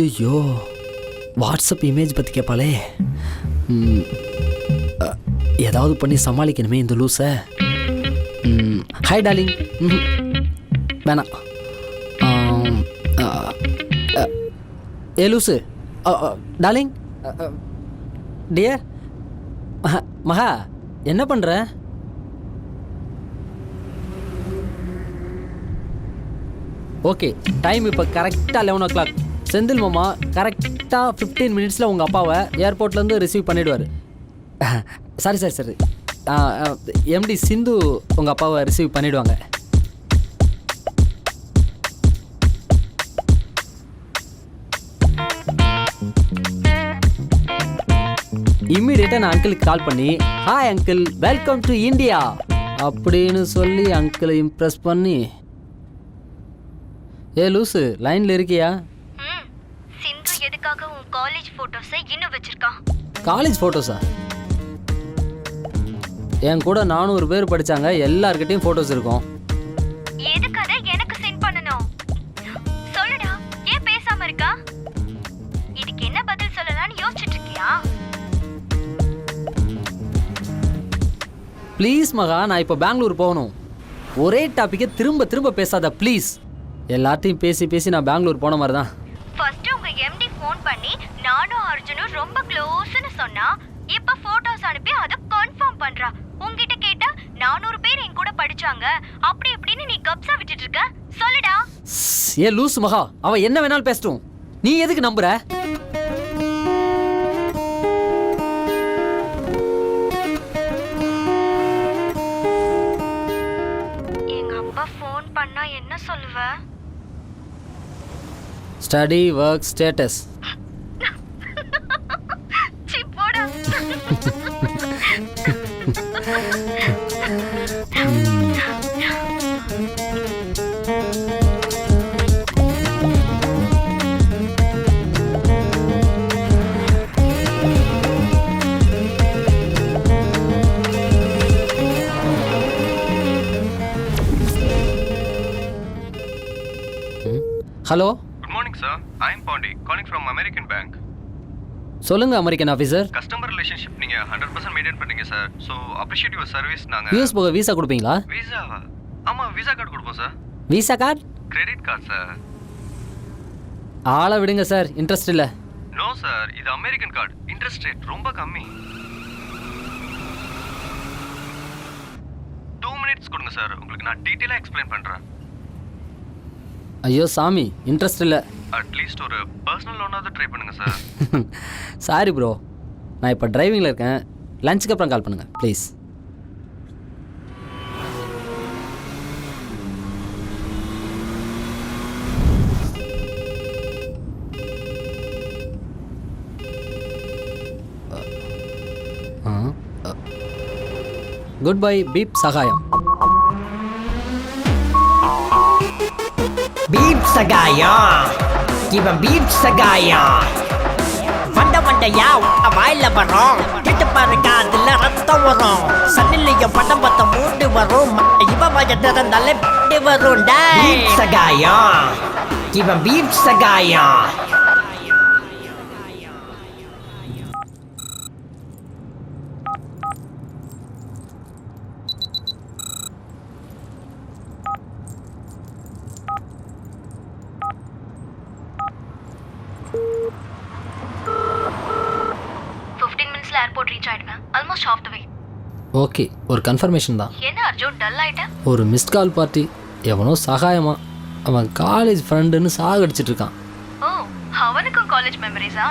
ஐயோ, வாட்ஸ்அப் இமேஜ் பற்றி கேட்பாளே. ஏதாவது பண்ணி சமாளிக்கணுமே இந்த லூஸை. Hi darling. வேணாம். ஏ லூஸு. டார்லிங், டியர் மகா, என்ன பண்ணுற? ஓகே, டைம் இப்போ கரெக்டாக 11 o'clock. செந்தில் மாமா கரெக்டாக 15 minutesல உங்கள் அப்பாவை ஏர்போர்ட்லேருந்து ரிசீவ் பண்ணிவிடுவார். சரி எம்டி சிந்து உங்கள் அப்பாவை ரிசீவ் பண்ணிவிடுவாங்க. இம்மிடியேட்டாக நான் அங்கிளுக்கு கால் பண்ணி hi uncle, welcome to India அப்படின்னு சொல்லி அங்கிளை இம்ப்ரெஸ் பண்ணி. ஏ லூசு, லைன்ல இருக்கியா? சிந்து எதுக்காக உன் காலேஜ் போட்டோஸை இன்னும் வச்சிருக்கான்? காலேஜ் போட்டோஸா? என் கூட 400 பேர் படிச்சாங்க, எல்லார்கிட்டையும் போட்டோஸ் இருக்கும். எதுக்கு அதை எனக்கு சென்ட் பண்ணணும்? சொல்லுடா, ஏன் பேசாம இருக்கா? இதுக்கு என்ன பதில் சொல்லலாம்னு யோசிச்சுட்டு இருக்கியா? ப்ளீஸ் மகா, நான் இப்போ பெங்களூர் போகணும். ஒரே டாப்பிக்கை திரும்ப திரும்ப பேசாத ப்ளீஸ். எல்லாத்தையும் பேசி நான் பெங்களூர் போன மாதிரி தான். ஃபர்ஸ்ட் உங்க எம்டி ஃபோன் பண்ணி நானும் அர்ஜுனும் ரொம்ப க்ளோஸ்னு சொன்னா, இப்ப போட்டோஸ் அனுப்பி அதை கன்ஃபார்ம் பண்றா. உன்கிட்ட கேட்டா 400 பேர் என் கூட படிச்சாங்க அப்படி இப்படின்னு நீ கப்ஸா விட்டுட்டு இருக்க. சொல்லுடா. ஏ லூஸ் மகா, அவ என்ன வேணாலும் பேசட்டும், நீ எதுக்கு நம்புற? எங்க அப்பா ஃபோன் பண்ணா என்ன சொல்லுவ? Study work status. Hello good morning sir. I am Pandi calling from American bank. சொல்லுங்க அமெரிக்கன் ஆஃபீஸர். கஸ்டமர் ரிலேஷன்ஷிப் நீங்க 100% மெயின்டைன் பண்ணீங்க sir. So appreciate your service. நாங்க யூஎஸ் போக வீசா கொடுப்பீங்களா? விசாவா? ஆமா, விசா கார்டு கொடுப்போம் sir. Visa card? Credit card sir. ஆளை விடுங்க சார், இன்ட்ரெஸ்ட் இல்லை. நோ சார், இது அமெரிக்கன் கார்டு. இன்ட்ரெஸ்ட் ரேட் ரொம்ப கம்மி. 2 மினிட்ஸ் கொடுங்க சார், உங்களுக்கு நான் டீட்டெயிலாக எக்ஸ்பிளைன் பண்ணுறேன். ஐயோ சாமி, இன்ட்ரெஸ்ட் இல்லை. அட்லீஸ்ட் ஒரு பர்சனல் லோனாவது ட்ரை பண்ணுங்க சார். சாரி ப்ரோ, நான் இப்போ டிரைவிங்கில் இருக்கேன். லஞ்சுக்கு அப்புறம் கால் பண்ணுங்கள் please. Good bye beep Sagayam. Beep சகாயம், இவன் பீப் சகாயம். வண்டையா வாயில வரும், கிட்ட பாருங்க அதுல ரத்தம் வரும். சன்னிலையும் படம் பத்த மூண்டு வரும், இவன் வாய திறந்தாலே வரும். பீப் சகாயம், இவன் பீப் சகாயம். ஏர்போர்ட் ரீச் ஆயிடுவேன். Almost half the way. Okay, ஒரு கன்ஃபர்மேஷன் தான். என்ன அர்ஜுன் டல் ஆயிட்ட? ஒரு மிஸ்ட் கால் பார்ட்டி, எவனோ சகாயமா, அவன் காலேஜ் ஃப்ரெண்டுன்னு சாகடிச்சிட்டு இருக்கான். ஓ, அவனுக்கும் காலேஜ் மெமரிஸா?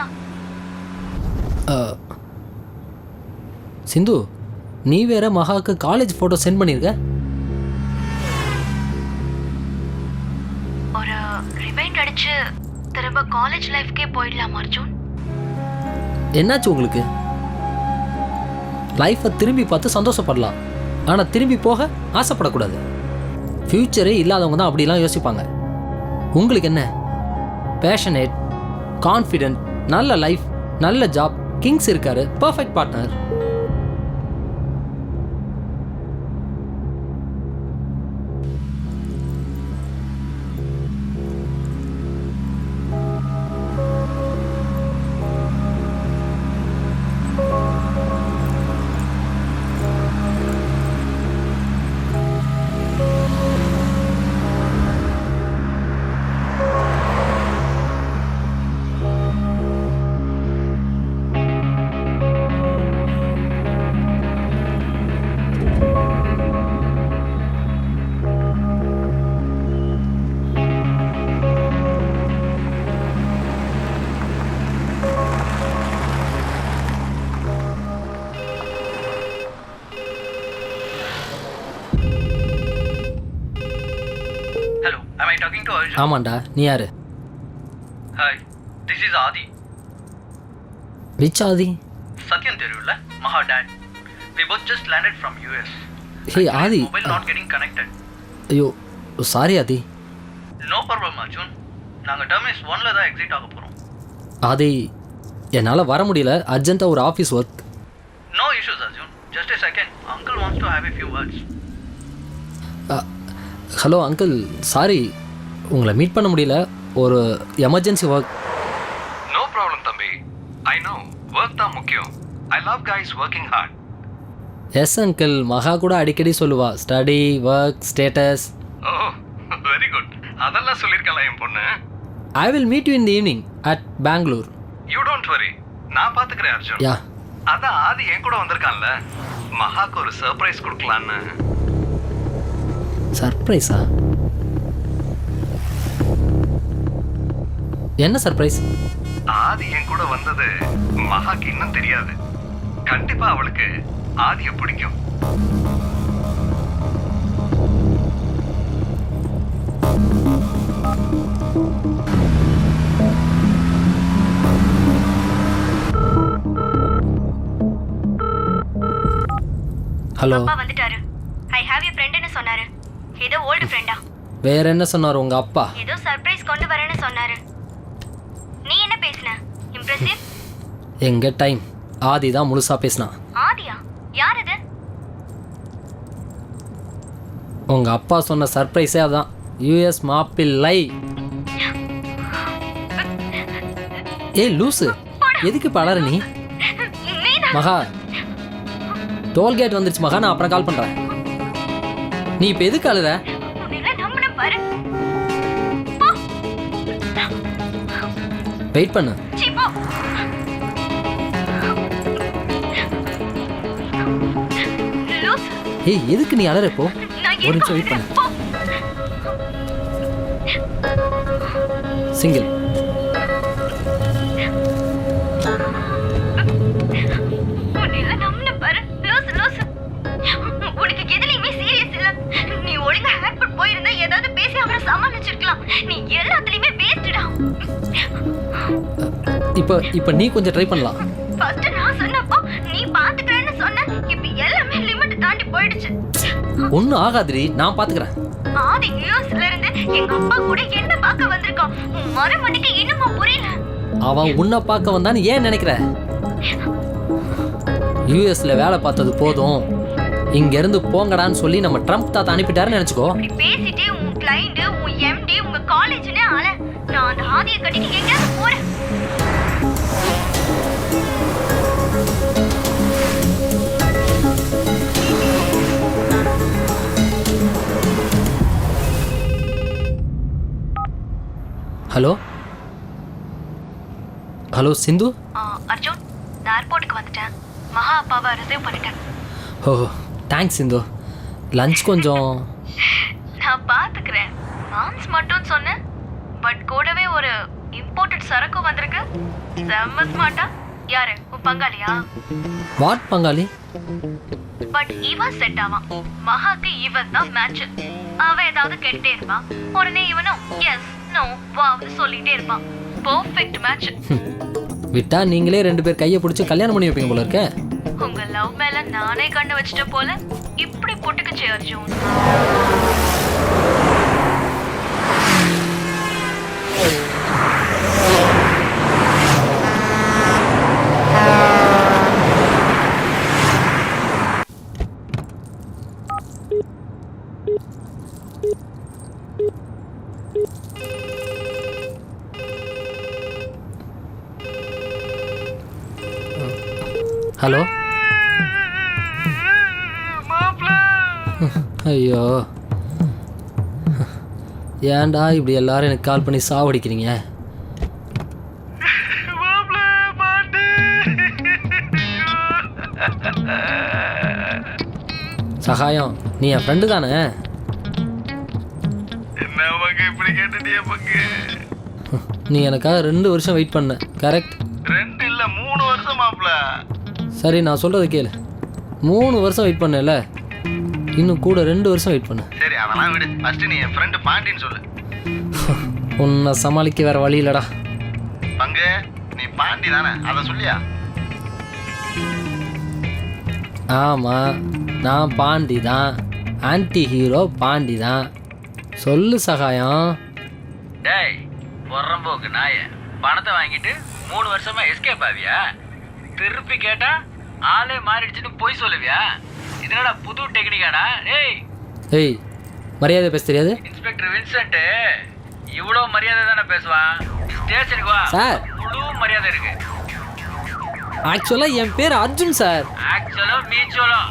சிந்து, நீ வேற மகாக்கு காலேஜ் ஃபோட்டோ சென்ட் பண்ணியிருக்க. ஒரு ரிமைண்ட் அடிச்சு திரும்ப காலேஜ் லைஃப்க்கே போயிடலாம் அர்ஜுன். என்னாச்சு உங்களுக்கு? லைஃப்பை திரும்பி பார்த்து சந்தோஷப்படலாம், ஆனால் திரும்பி போக ஆசைப்படக்கூடாது. ஃப்யூச்சரே இல்லாதவங்க தான் அப்படிலாம் யோசிப்பாங்க. உங்களுக்கு என்ன? பேஷனேட், கான்ஃபிடென்ட், நல்ல லைஃப், நல்ல ஜாப், கிங்ஸ் இருக்காரு, perfect partner. Hello, am I talking to Arjun? ஆமாண்டா, நீ யாரு? Hi, this is Adi. Which Adi? Satyam Therula, Maha dad. We both just landed from US. Hey Adi. Mobile not getting connected. ஐயோ sorry Adi. No problem Arjun. நாங்க terminus 1ல தான் exit ஆக போறோம். ஆதி, என்னால் வர முடியல, அர்ஜென்ட்டாக ஒரு office work. No issues Arjun. Just a second. Uncle wants to have a few words. Hello uncle, sorry உங்களை மீட் பண்ண முடியல, ஒரு எமர்ஜென்சி ஒர்க். No problem தம்பி. I know. Work தான் முக்கியம். I love guys working hard. Yes uncle, Maha கூட அடிக்கடி சொல்லுவா, study, work, status. Oh, very good. அதெல்லாம் சொல்லிருக்கலாம் என் பொண்ணு. I will meet you in the evening at Bangalore. You don't worry. நான் பாத்துக்கிறேன் அர்ஜுன். யா. அதான் ஆதி என் கூட வந்திருக்கான்ல, மகாக்கு ஒரு சர்ப்ரைஸ் கொடுக்கலான்னு. சர்ப்ரைஸா? என்ன சர்ப்ரைஸ்? ஆதி என் கூட வந்தது மகாக்கு இன்னும் தெரியாது. கண்டிப்பா அவளுக்கு ஆதியை பிடிக்கும். ஹலோ அப்பா வந்துட்டாரு. ஐ ஹேவ் யூ ஃப்ரெண்ட்னு சொன்னாரு. ஏதோ ஓல்டு ஃப்ரெண்டா? வேற என்ன சொன்னார் உங்க அப்பா? ஏதோ சர்ப்ரைஸ் கொண்டு வரேன்னு சொன்னாரு. நீ என்ன பேசுன? இம்ப்ரெசிவ். எங்க டைம் ஆதி தான் முழுசா பேசினான். ஆதியா? யார் அது? உங்க அப்பா சொன்ன சர்ப்ரைஸே அதான். யூஎஸ் மாப்பிள்ளை. ஏய் லூசு, எதுக்கு பலர நீ? மகா டோல்கேட் வந்துருச்சு மகா, நான் அப்புறம் கால் பண்றேன். நீ இப்ப எதுக்கு அழுற? வெயிட் பண்ணு. ஏய் எதுக்கு நீ அழற? இப்போ ஒரு நிமிஷம் வெயிட் பண்ணு. சிங்கிள். இப்ப நீ கொஞ்சம் ட்ரை பண்ணலாம். ஃபர்ஸ்ட் நான் சொன்னப்போ நீ பாத்துக்கறேன்னு சொன்ன. இப்போ எல்லாமே லிமிட் தாண்டி போயிடுச்சு. ஒண்ணும் ஆகாதுடி, நான் பாத்துக்கறேன். ஆதி யூஎஸ்ல இருந்து எங்க அப்பா கூட என்ன பார்க்க வந்திருக்கான். மரமண்டிக்கு இன்னுமா புரியல? அவன் உன்னை பார்க்க வந்தான்னு ஏன் நினைக்கிற? யூஎஸ்ல வேலை பார்த்தது போதும், இங்க இருந்து போங்கடான்னு சொல்லி நம்ம ட்ரம்ப் தாத்தா அனுப்பிட்டாருன்னு நினைச்சுக்கோ. பேசிட்டு உன் கிளைண்ட், உன் எம்டி, உங்க காலேஜ்னே ஆள. நான் அந்த ஆதியை கட்டிட்டு எங்கேயாவது போறேன். ஹலோ ஹலோ சிந்து. அர்ஜுன், நான் ஏர்போர்ட்டுக்கு வந்துட்டேன். மகா அப்பாவை ரிசீவ் பண்ணிட்டேன். ஓ தேங்க்ஸ் சிந்து. லஞ்ச் கொஞ்சம் நான் பாத்துக்கிறேன். மாம்ஸ் மட்டும் சொன்னேன், பட் கூடவே ஒரு இம்போர்ட்டட் சரக்கு வந்திருக்கு. செம்ம ஸ்மார்ட்டா. யாரு? உன் பங்காளியா? வாட் பங்காளி? பட் இவன் செட் ஆவான். மகாக்கு இவன் தான் மேட்ச். அவன் ஏதாவது கேட்டே இருப்பான், உடனே இவனும் எஸ் நோ வாவ்னு சொல்லிட்டே இருப்பான். Perfect match. விட்டா நீங்களே 2 பேர் கையை பிடிச்சி கல்யாணம் பண்ணி வைப்பீங்க போல இருக்க. உங்க லவ் மேல நானே கண்ணு வச்சிட்ட போல. இப்படி பொட்டுக்குச்சு அர்ஜுன். ஹலோ. ஐயோ ஏன்டா இப்படி எல்லாரும் எனக்கு கால் பண்ணி சாவடிக்கிறீங்க? சகாயம், நீ என் ஃப்ரெண்டு தானே? என்ன பங்கு இப்படி கேட்டுட்டிய பங்கு? நீ எனக்காக 2 வருஷம் வெயிட் பண்ண, கரெக்ட்? 2 இல்ல 3 வருஷம் மாப்ள. சரி நான் சொல்றது கேளு. 3 வருஷம் வெயிட் பண்ணல, இன்னும் கூட 2 வருஷம் வெயிட் பண்ணு. சரி அதெல்லாம் விடு. ஃபர்ஸ்ட் நீ என் ஃப்ரெண்ட் பாண்டின்னு சொல்லு. உன்னை சமாளிக்க வேற வழி இல்லடா. பங்கு நீ பாண்டி தானே, அதை சொல்லியா? ஆமாம், நான் பாண்டி தான். ஆன்டி ஹீரோ பாண்டி தான். சொல்லு சகாயம். டேய் பொறம்போக்கு நாய, பணத்தை வாங்கிட்டு 3 வருஷமா எஸ்கேப் ஆவியா? திருப்பி கேட்டா ஆளே மாறிடுச்சுன்னு போய் சொல்லுவியா? இதனடா புது டெக்னிக்காடா? ஏய் மரியாதை பேச தெரியாது? இன்ஸ்பெக்டர் வின்சென்ட் இவ்வளோ மரியாதை தானே பேசுவான். ஸ்டேஷனுக்கு வா சார். முழு மரியாதை இருக்கு. ஆக்சுவலாக என் பேர் அர்ஜுன் சார். ஆக்சுவலோ மீச்சோலோ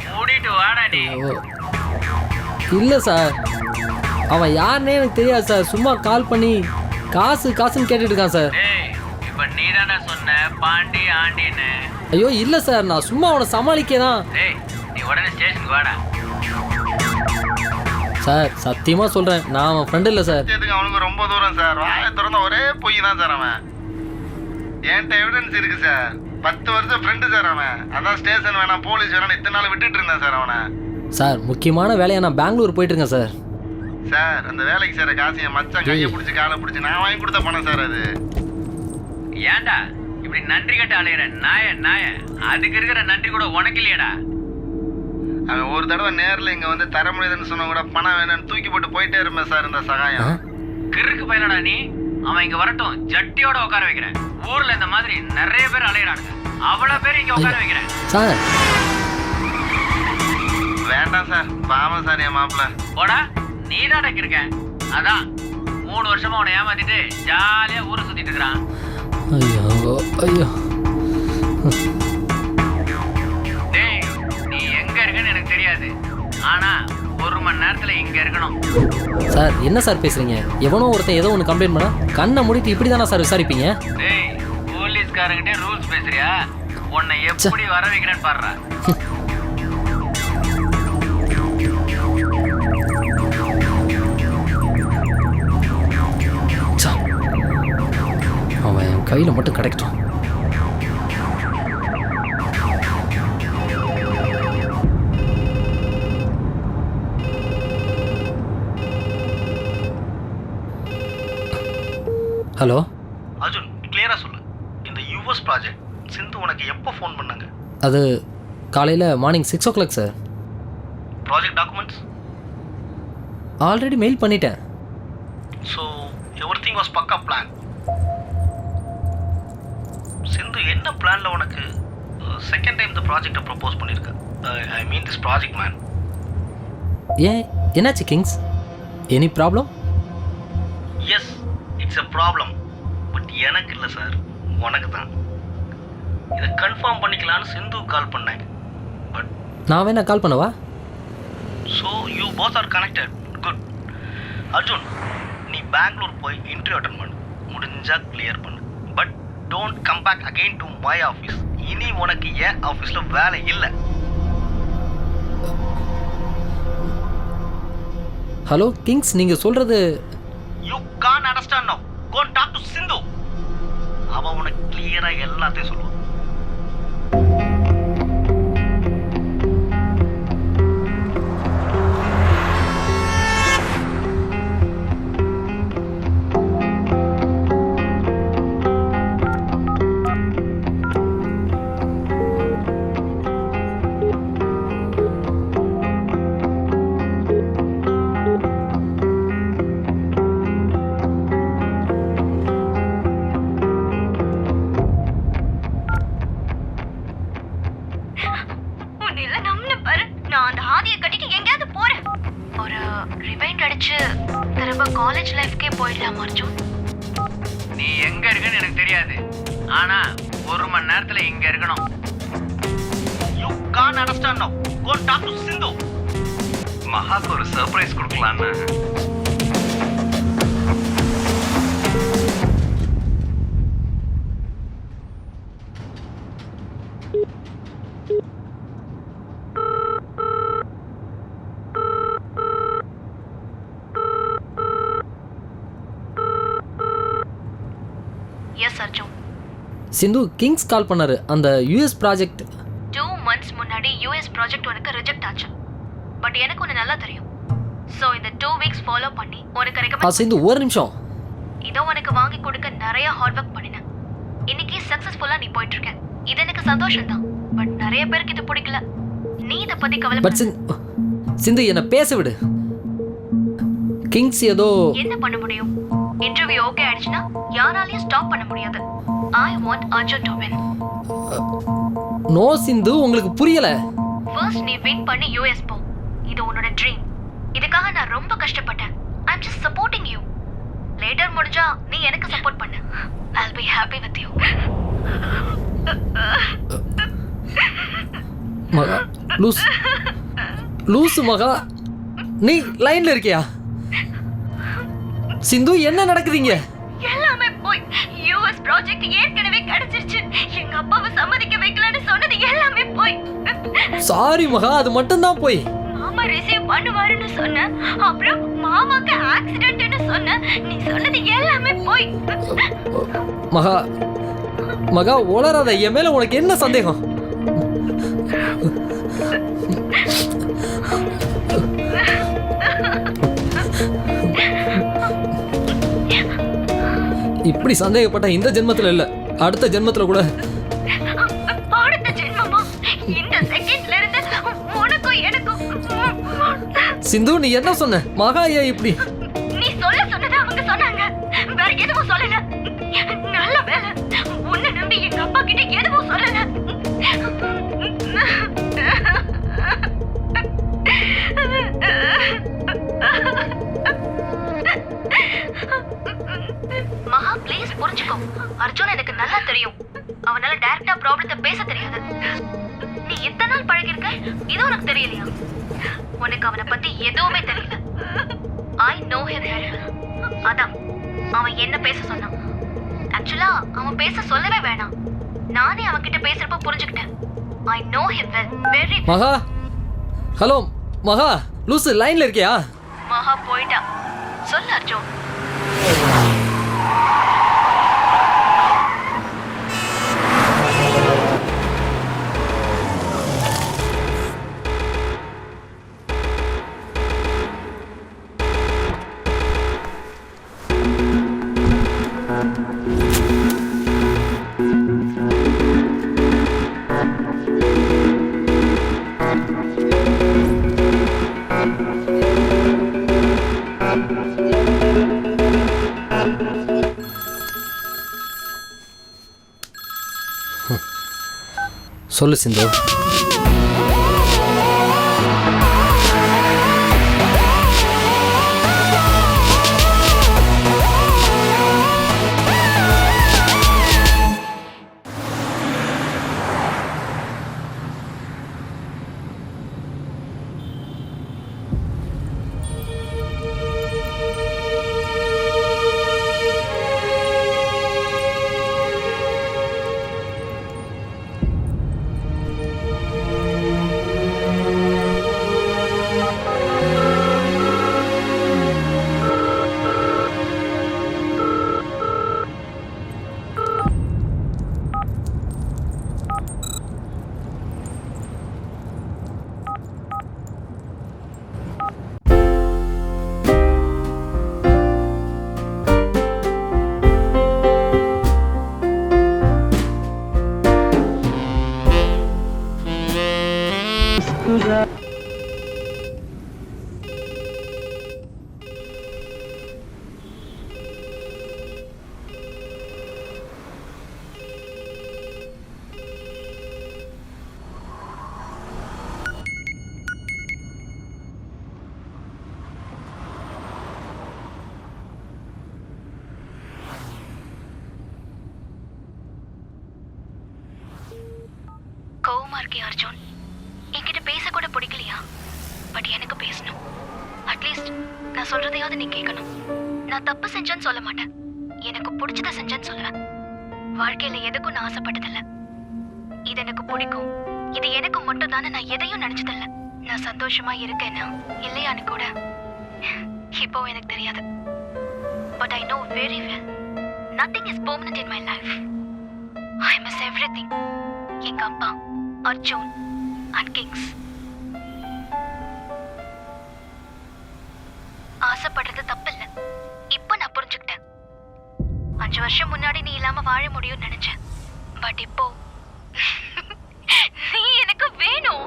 மூடிட்டு வாடா நீ. இல்லை சார், அவன் யாருன்னே எனக்கு தெரியாது சார். சும்மா கால் பண்ணி காசுன்னு கேட்டுட்டு இருக்கான் சார். டேய் இப்போ நீ தானே சொன்ன பாண்டி ஆண்டின்னு? ஐயோ இல்லை சார், நான் சும்மா அவனை சமாளிக்க தான். டேய் நீ உடனே ஸ்டேஷனுக்கு வாடா. சார் சத்தியமாக சொல்கிறேன், நான் அவன் ஃப்ரெண்டு இல்லை சார். அவனுக்கு ரொம்ப தூரம் சார். வாயை திறந்த ஒரே பொய் தான் சார் அவன். என்கிட்ட எவிடன்ஸ் இருக்கு சார். 10 வருஷம் ஃப்ரெண்டு சார் அவன். அதான் ஸ்டேஷன் வேணாம் போலீஸ் வேணாம் இத்தனை நாள் விட்டுட்டு இருந்தேன் சார் அவனை. சார் முக்கியமான வேலையை நான் பெங்களூர் போயிட்டு இருக்கேன் சார். சார் அந்த வேலைக்கு சார் காசு என் மச்சான் கையை பிடிச்சி காலை பிடிச்சி நான் வாங்கி கொடுத்த பணம் சார் அது. ஏன்டா இப்படி நன்றி கட்ட அலையிற நாய? அதுக்கு இருக்கிற நன்றி கூட உனக்கு இல்லையடா. அவன் ஒரு தடவை நேரில் இங்கே வந்து தர முடியுதுன்னு சொன்ன கூட பணம் வேணும்னு தூக்கி போட்டு போயிட்டே இருப்பேன் சார் இந்த சகாயம். கிறுக்கு பையனடா நீ. அவன் இங்க வரட்டும், ஜட்டியோட உட்கார வைக்கிறேன். ஊர்ல இந்த மாதிரி நிறைய பேர் அலையிறானுங்க. அவ்வளவு பேர் இங்க உட்கார வைக்கிறேன். சார் வேண்டாம் சார், பாவம் சார் என் மாப்பிள்ள. போடா, நீ தான் இருக்கேன். அதான் 3 வருஷமா உன்னை ஏமாத்திட்டு ஜாலியா ஊரை சுத்திட்டு இருக்கிறான். ஐயோ ஐயோ. டேய், நீ எங்க இருக்கன்னு எனக்கு தெரியாது. ஆனா 1 மணி நேரத்துல இங்க இருக்கணும். சார் என்ன சார் பேசுறீங்க? எவனோ ஒருத்தன் ஏதோ ஒன்று கம்ப்ளைண்ட் பண்ணா கண்ணை மூடிட்டு இப்படி தானே சார் விசாரிப்பீங்க? டேய், போலீஸ்காரங்கிட்டே ரூல்ஸ் பேசுறியா? உன்னை எப்படி வர வைக்கிறேன்னு பாடுறா. அவன் என் கையில் மட்டும் கிடைக்கட்டும். ஹலோ அர்ஜுன், கிளியரா சொல்லு. இந்த யூஎஸ் ப்ராஜெக்ட் சிந்து உனக்கு எப்போ ஃபோன் பண்ணாங்க? அது காலையில் morning 6 o'clock sir. Project documents? Already mail பண்ணிட்டேன். ஸோ எவ்ரிதிங் வாஸ் பக்கா பிளான். சிந்து என்ன பிளான்ல உனக்கு செகண்ட் டைம் இந்த ப்ராஜெக்டை ப்ரப்போஸ் பண்ணியிருக்க? I mean this project man. ஏன் என்னாச்சு Kings? Any problem? Yes, it's a problem. But எனக்கு இல்லை சார், உனக்கு தான். இதை கன்ஃபார்ம் பண்ணிக்கலான்னு சிந்து கால் பண்ணேன். பட் நான் வேணா கால் பண்ணவா? So you both are connected. Good. Arjun, நீ பெங்களூர் போய் இன்டர்வியூ அட்டன் பண்ணு. முடிஞ்சா கிளியர் பண்ணு. But don't come back again to my office. இனி உனக்கு ஏன் ஆஃபீஸில் வேலை இல்லை. ஹலோ கிங்ஸ், நீங்கள் சொல்கிறது you can understand now. Go talk to Sindhu. அவ உனக்கு கிளியரா எல்லாத்தையும் சொல்லுவான். காலேஜ் லைஃப்க்கே போயிடலாம் அர்ஜுன். நீ எங்க இருக்குன்னு எனக்கு தெரியாது. ஆனா 1 மணி நேரத்துல இங்க இருக்கணும். You can understand now. Go talk to Sindhu. மகாக்கு ஒரு சர்ப்ரைஸ் கொடுக்கலான்னு. Yes Arjun. Sindhu, Kings call பண்ணாரு. அந்த யூஎஸ் ப்ராஜெக்ட் 2 months முன்னாடி யூஎஸ் ப்ராஜெக்ட் உனக்கு ரிஜெக்ட் ஆச்சு. பட் எனக்கு ஒன்று நல்லா தெரியும். ஸோ இந்த 2 weeks ஃபாலோ பண்ணி உனக்கு ரெக்கமெண்ட். சிந்து ஒரு நிமிஷம். இதோ உனக்கு வாங்கி கொடுக்க நிறைய ஹார்ட் ஒர்க் பண்ணினேன். இன்னைக்கு சக்ஸஸ்ஃபுல்லாக நீ போயிட்டு இருக்க. இது எனக்கு சந்தோஷம் தான். பட் நிறைய பேருக்கு இது பிடிக்கல. நீ இதை பற்றி கவலை. பட் சிந்து என்னை பேச விடு. கிங்ஸ் ஏதோ என்ன பண்ண முடியும்? இன்டர்வியூ ஓகே ஆயிடுச்சுன்னா யாராலையும் ஸ்டாப் பண்ண முடியாது. I want Arjun to win. No Sindhu, உங்களுக்கு புரியல. ஃபர்ஸ்ட் நீ வின் பண்ணி யூஎஸ் போ. இது உன்னோட ட்ரீம். இதுக்காக நான் ரொம்ப கஷ்டப்பட்டேன். I am just supporting you. Later முடிஞ்சா நீ எனக்கு சப்போர்ட் பண்ணு. I'll be happy with you. மகா லூசு மகா, நீ லைன்ல இருக்கியா? சிந்து, என்ன நடக்குதுங்க? எல்லாமே போய் யூஎஸ் ப்ராஜெக்ட் ஏற்கனவே கிடைச்சிருச்சு. எங்க அப்பாவை சம்மதிக்க வைக்கலன்னு சொன்னது எல்லாமே போய். சாரி மகா, அது மட்டும் தான் போய். மாமா ரிசீவ் பண்ணுவாருன்னு சொன்ன. அப்புறம் மாமாக்கு ஆக்சிடென்ட்னு சொன்ன. நீ சொன்னது எல்லாமே போய். மகா மகா உளராத. என் மேல உனக்கு என்ன சந்தேகம்? இப்படி சந்தேகப்பட்ட இந்த ஜென்மத்துல இல்ல, அடுத்த ஜென்மத்துல கூட. அடுத்த ஜென்மமா? இந்த செகண்ட்ல இருந்து உனக்கும் எனக்கு சிந்து நீ என்ன சொன்ன? மகா ஏன் இப்படி? நீ சொல்ல சொன்னதை அவங்க சொன்னாங்க, வேற எதுவும் சொல்லல. நல்ல வேலை உன்னை நம்பி எங்க அப்பா கிட்ட எதுவும் சொல்லல. மகா ப்ளீஸ் புரிஞ்சுக்கோ. அர்ஜுன் எனக்கு நல்லா தெரியும். அவனால டைரக்டா ப்ராப்ளத்தை பேச தெரியாது. நீ இத்தனை நாள் பழகிருக்க, இது உனக்கு தெரியலையா? உனக்கு அவனை பத்தி எதுவுமே தெரியல. I know him well. அதான் அவன் என்ன பேச சொன்னான். ஆக்சுவலா அவன் பேச சொல்லவே வேணாம். நானே அவன் கிட்ட பேசுறப்ப புரிஞ்சுக்கிட்டேன். I know him well, very. மகா, ஹலோ மகா, லூசு லைன்ல இருக்கியா? மகா போயிட்டா. சொல்லு அர்ஜுன். சொல்லு சிந்து. கோவமா இருக்கே அர்ஜுன். என்கிட்ட பேச கூட பிடிக்கலையா? பட் எனக்கு பேசணும். அட்லீஸ்ட் நான் சொல்றதையாவது நீ கேட்கணும். நான் தப்பு செஞ்சேன்னு சொல்ல மாட்டேன், எனக்கு பிடிச்சத செஞ்சேன்னு சொல்லுவேன். வாழ்க்கையில எதுக்கும் நான் ஆசைப்பட்டதில்ல. இது எனக்கு பிடிக்கும், இது எனக்கு மட்டும் தானே நான் எதையும் நினைச்சதில்ல. நான் சந்தோஷமா இருக்கேன்னா இல்லையான்னு கூட இப்போ எனக்கு தெரியாது. But I know very well nothing is permanent in my life. I miss everything. எங்க அப்பா, அர்ஜுன் அண்ட் கிங்ஸ். ஆசைப்படுறது தப்பு இல்ல. இப்ப நான் புரிஞ்சுக்கிட்டேன். 5 வருஷம் முன்னாடி நீ இல்லாம வாழ முடியும்னு நினைச்சேன். பட் இப்போ நீ எனக்கு வேணும்.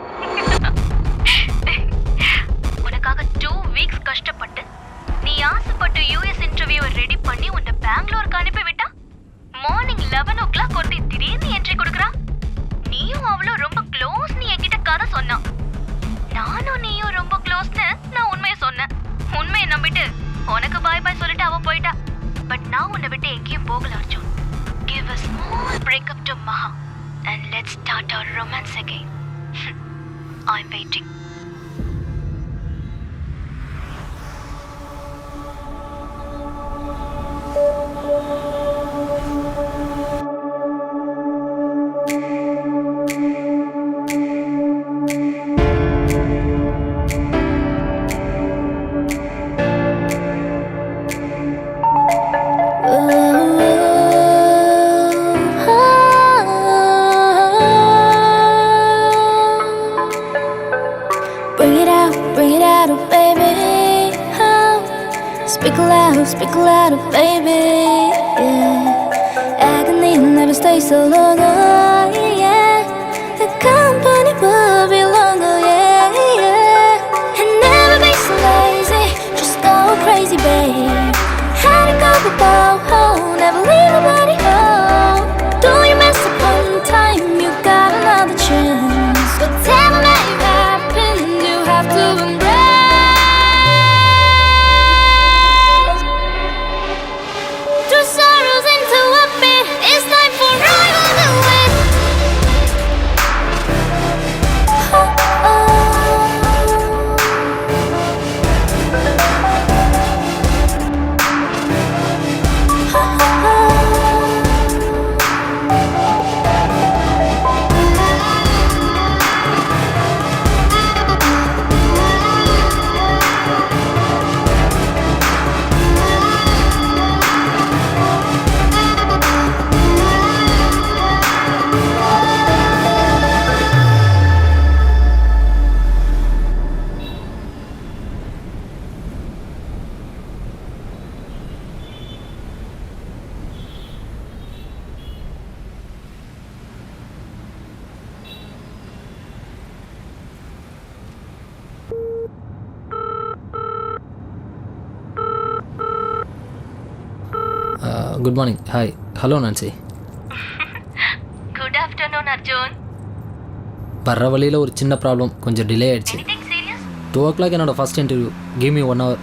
உனக்காக 2 வீக்ஸ் கஷ்டப்பட்டு நீ ஆசைப்பட்ட யூஎஸ் இன்டர்வியூவை ரெடி பண்ணி உன்னை பெங்களூருக்கு அனுப்பி விட்டா மார்னிங் 11 o'clock ஒருத்தி திடீர்னு என்ட்ரி கொடுக்குறா. நீயும் அவளும் ரொம்ப க்ளோஸ். நீ என்கிட்ட கதை சொன்னா. நானும் நீயும் ரொம்ப க்ளோஸ்னு நான் உண்மையை சொன்னேன். உண்மையை நம்பிட்டு உனக்கு பாய் பாய் சொல்லிட்டு அவ போயிட்டா. பட் நான் உன்னை விட்டு எங்கேயும் போகல Arjun. Give a small breakup to Maha and let's start our romance again. I'm waiting. Bring it out, oh baby. Oh, speak louder, baby. Yeah, agony never stays so long. Oh, yeah, the company will be longer. Yeah, yeah, and never be so have to embrace. Through sorrows into a bit, it's time for rival to win. Good morning. Hi. Hello Nancy. Good afternoon Arjun. வர்ற வழியில் ஒரு சின்ன problem, கொஞ்சம் delay ஆகிடுச்சு. Anything serious? 2 o'clock என்னோட first interview. Give me 1 hour.